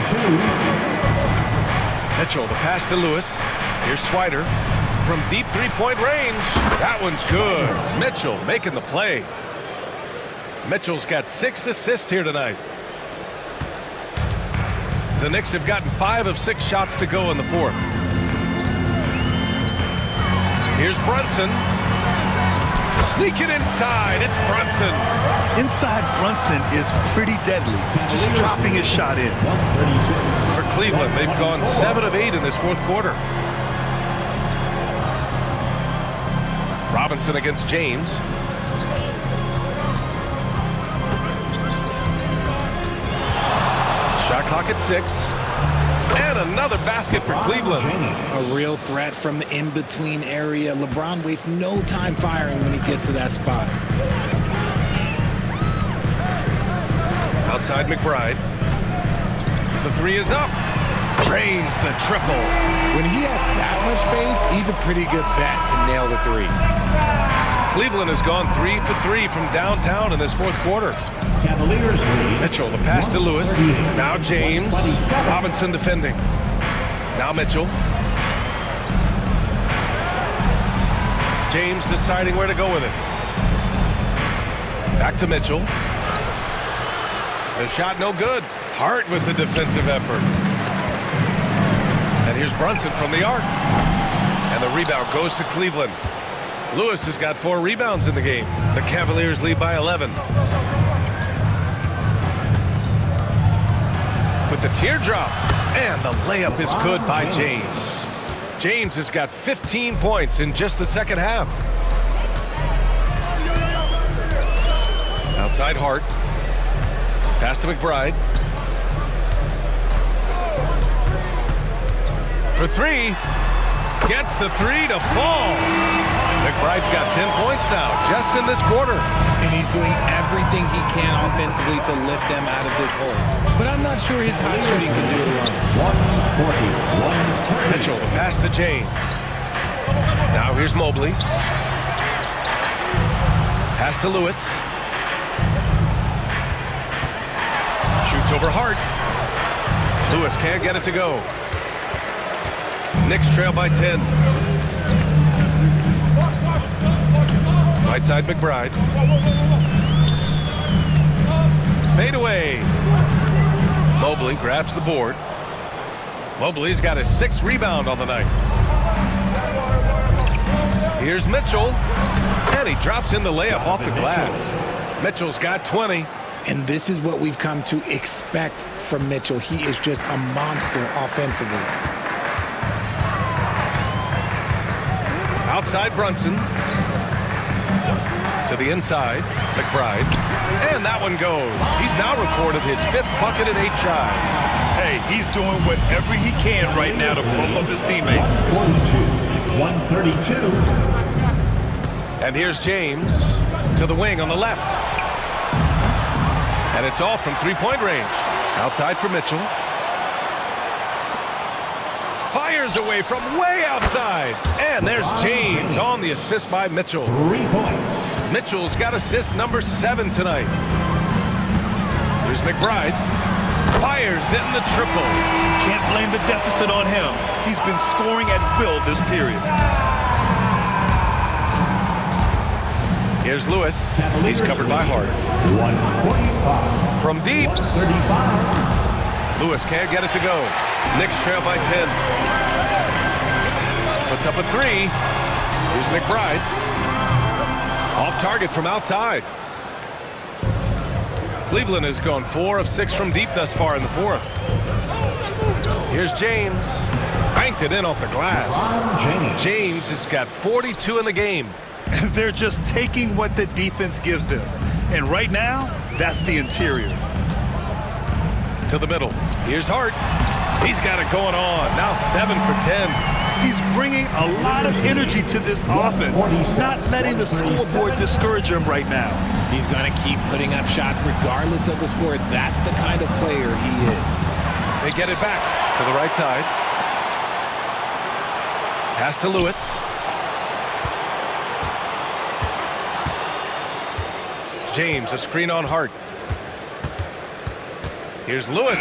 Mitchell, the pass to Lewis. Here's Swider from deep three-point range. That one's good. Mitchell making the play. Mitchell's got 6 assists here tonight. The Knicks have gotten 5 of 6 shots to go in the fourth. Here's Brunson. Sneaking inside. It's Brunson. Inside Brunson is pretty deadly. Just dropping his shot in. For Cleveland, they've gone 7 of 8 in this fourth quarter. Robinson against James. Shot clock at 6. And another basket for Cleveland. A real threat from the in-between area. LeBron wastes no time firing when he gets to that spot. Outside McBride. The three is up. Drains the triple. When he has that much space, he's a pretty good bet to nail the three. Cleveland has gone 3 for 3 from downtown in this fourth quarter. Cavaliers lead. Mitchell, the pass to Lewis. Now James. Robinson defending. Now Mitchell. James deciding where to go with it. Back to Mitchell. The shot no good. Hart with the defensive effort. And here's Brunson from the arc. And the rebound goes to Cleveland. Lewis has got 4 rebounds in the game. The Cavaliers lead by 11. With the teardrop. And the layup is good by James. James has got 15 points in just the second half. Outside Hart. Pass to McBride. For 3. Gets the 3 to fall. McBride's got 10 points now, just in this quarter. And he's doing everything he can offensively to lift them out of this hole. But I'm not sure his hot shooting can do it alone. 140. Mitchell, the pass to James. Now here's Mobley. Pass to Lewis. Shoots over Hart. Lewis can't get it to go. Knicks trail by 10. Right side McBride. Fade away. Mobley grabs the board. Mobley's got his 6th rebound on the night. Here's Mitchell. And he drops in the layup off the glass. Mitchell's got 20. And this is what we've come to expect from Mitchell. He is just a monster offensively. Outside Brunson. To the inside, McBride. And that one goes. He's now recorded his 5th bucket in 8 tries. Hey, he's doing whatever he can right now to pump up his teammates. 132. And here's James to the wing on the left. And it's all from 3-point range. Outside for Mitchell. Fires away from way outside. And there's James on the assist by Mitchell. 3 points. Mitchell's got assist number 7 tonight. Here's McBride. Fires in the triple. Can't blame the deficit on him. He's been scoring at will this period. Here's Lewis. He's covered by Hart. 145. From deep. 135. Lewis can't get it to go. Knicks trail by 10. Puts up a 3. Here's McBride. Off target from outside. Cleveland has gone 4 of 6 from deep thus far in the 4th. Here's James. Banked it in off the glass. James has got 42 in the game. They're just taking what the defense gives them. And right now, that's the interior. To the middle. Here's Hart. He's got it going on. Now 7 for 10. He's bringing a lot of energy to this offense, not letting the scoreboard discourage him right now. He's going to keep putting up shots regardless of the score. That's the kind of player he is. They get it back to the right side. Pass to Lewis. James, a screen on Hart. Here's Lewis.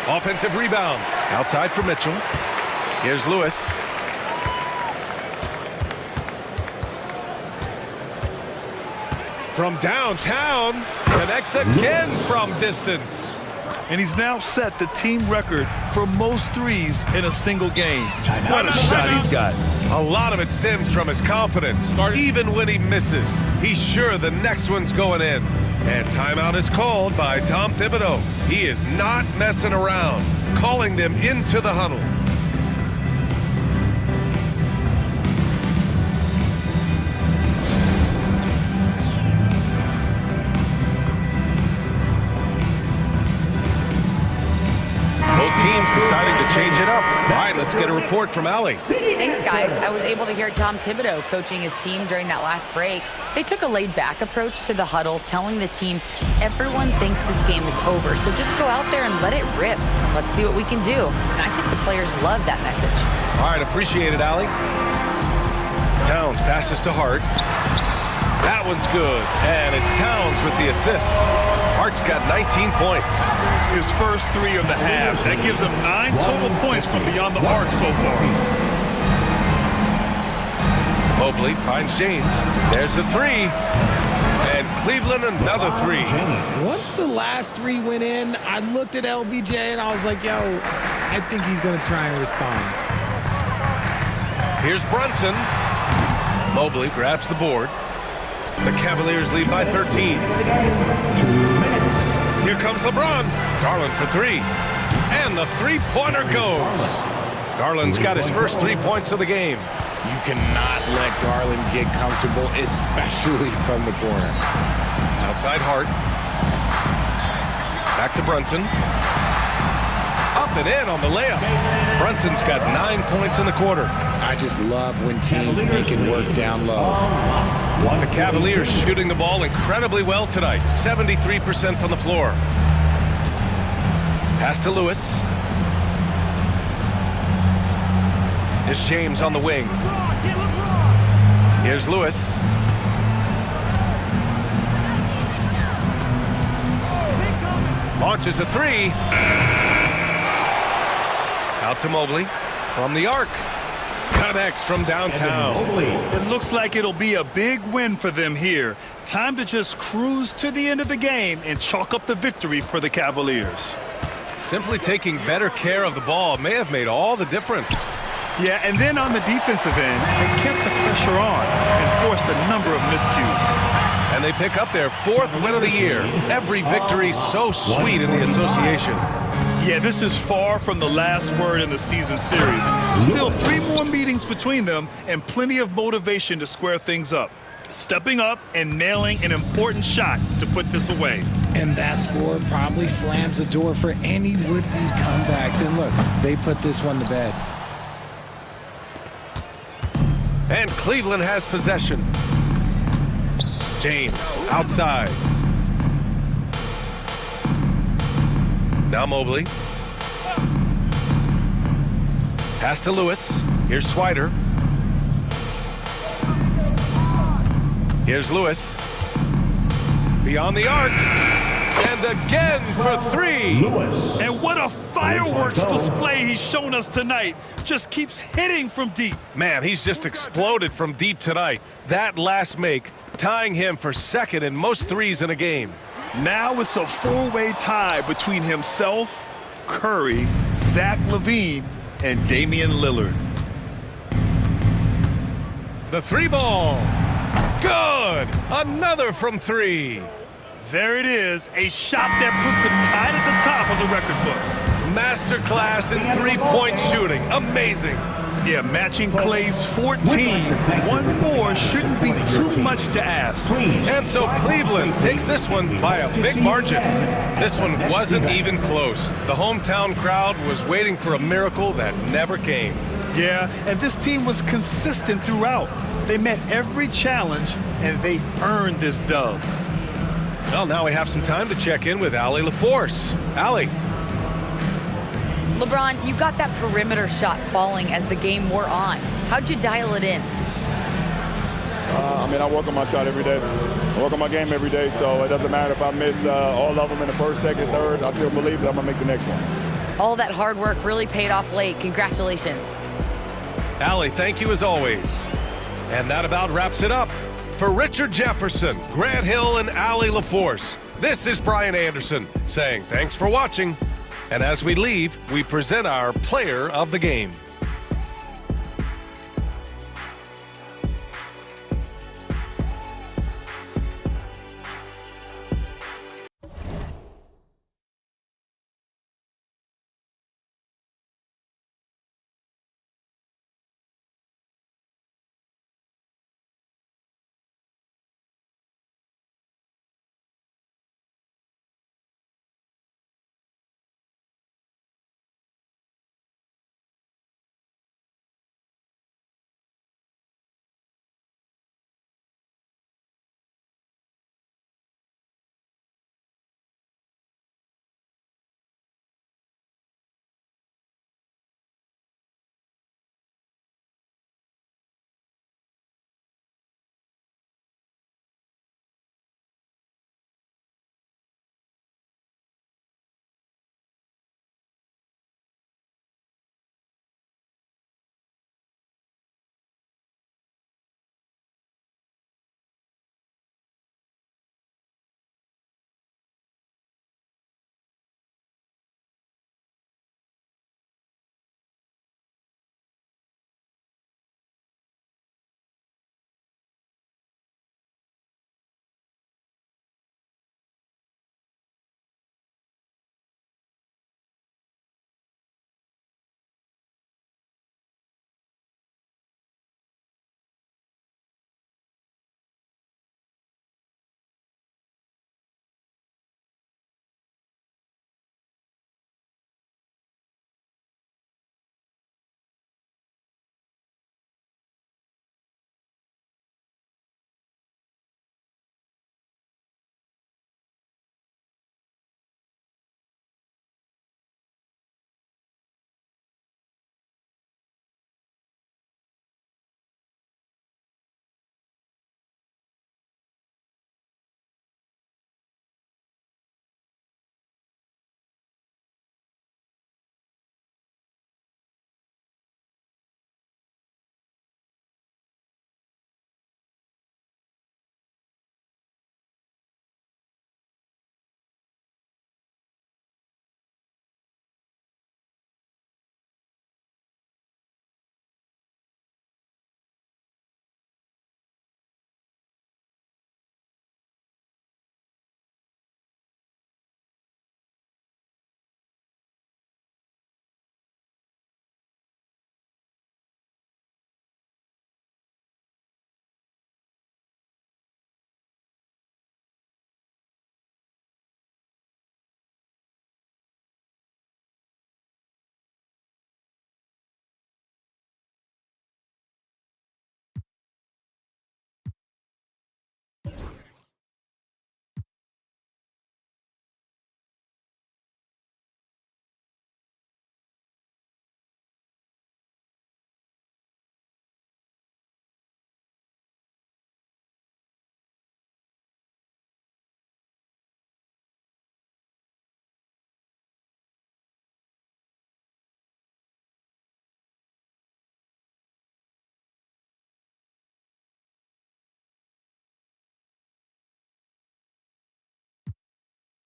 Offensive rebound. Outside for Mitchell. Here's Lewis. From downtown, connects again from distance. And he's now set the team record for most threes in a single game. What a shot he's got. A lot of it stems from his confidence. Even when he misses, he's sure the next one's going in. And timeout is called by Tom Thibodeau. He is not messing around, calling them into the huddle. Both let's get a report from Allie. Thanks, guys. I was able to hear Tom Thibodeau coaching his team during that last break. They took a laid-back approach to the huddle, telling the team, everyone thinks this game is over, so just go out there and let it rip. Let's see what we can do. And I think the players love that message. All right, appreciate it, Allie. Towns passes to Hart. That one's good, and it's Towns with the assist. Hart's got 19 points. His first 3 of the half. That gives him 9 total points from beyond the arc so far. Mobley finds James. There's the 3. And Cleveland another 3. Once the last 3 went in, I looked at LBJ and I was like, yo, I think he's going to try and respond. Here's Brunson. Mobley grabs the board. The Cavaliers lead by 13. Here comes LeBron. Garland for 3. And the three-pointer goes. Garland's got his first 3 points of the game. You cannot let Garland get comfortable, especially from the corner. Outside Hart. Back to Brunson. Up and in on the layup. Brunson's got 9 points in the quarter. I just love when teams make it work down low. The Cavaliers shooting the ball incredibly well tonight. 73% from the floor. Pass to Lewis. Here's James on the wing. Here's Lewis. Launches a 3. Out to Mobley from the arc. Connects from downtown. It looks like it'll be a big win for them here. Time to just cruise to the end of the game and chalk up the victory for the Cavaliers. Simply taking better care of the ball may have made all the difference. Yeah, and then on the defensive end, they kept the pressure on and forced a number of miscues. And they pick up their 4th win of the year. Every victory so sweet in the association. Yeah, this is far from the last word in the season series. Still 3 more meetings between them and plenty of motivation to square things up. Stepping up and nailing an important shot to put this away. And that score probably slams the door for any would-be comebacks. And look, they put this one to bed. And Cleveland has possession. James outside. Now Mobley. Pass to Lewis. Here's Swider. Here's Lewis. Beyond the arc. And again for 3. And what a fireworks display he's shown us tonight. Just keeps hitting from deep. Man, he's just exploded from deep tonight. That last make, tying him for 2nd in most threes in a game. Now it's a 4-way tie between himself, Curry, Zach LaVine, and Damian Lillard. The 3-ball. Good. Another from 3. There it is, a shot that puts him tied at the top of the record books. Masterclass in 3-point shooting. Amazing. Yeah, matching Clay's 14. One more shouldn't be too much to ask. And so Cleveland takes this one by a big margin. This one wasn't even close. The hometown crowd was waiting for a miracle that never came. Yeah, and this team was consistent throughout. They met every challenge, and they earned this dub. Well, now we have some time to check in with Allie LaForce. Allie. LeBron, you got that perimeter shot falling as the game wore on. How'd you dial it in? I work on my shot every day. I work on my game every day, so it doesn't matter if I miss all of them in the first, second, third. I still believe that I'm going to make the next one. All that hard work really paid off late. Congratulations. Allie, thank you as always. And that about wraps it up. For Richard Jefferson, Grant Hill, and Allie LaForce, this is Brian Anderson saying thanks for watching. And as we leave, we present our player of the game.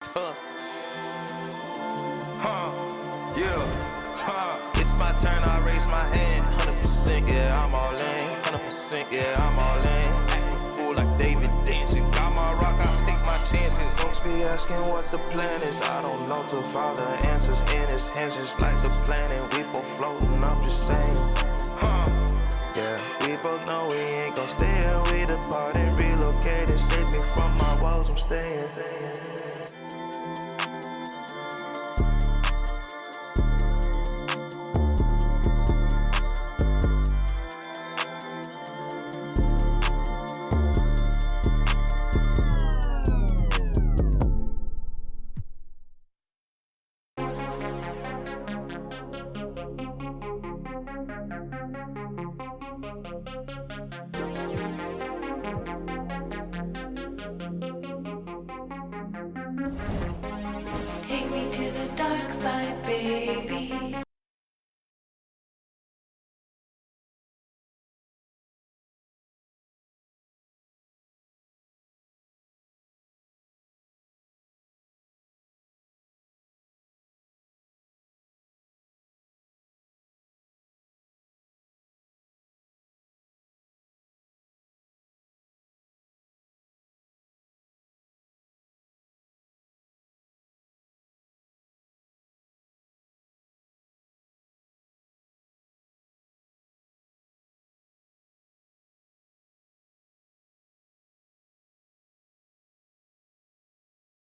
It's my turn, I raise my hand. 100%, yeah, I'm all in. 100%, yeah, I'm all in. Act a fool like David dancing. Got my rock, I take my chances. Folks be asking what the plan is. I don't know till Father answers in his hands, just like the planet. We both floating, I'm just saying. Yeah, we both know we ain't gon' stay here. We depart and relocate and save me from my woes, I'm staying. Take me to the dark side, baby.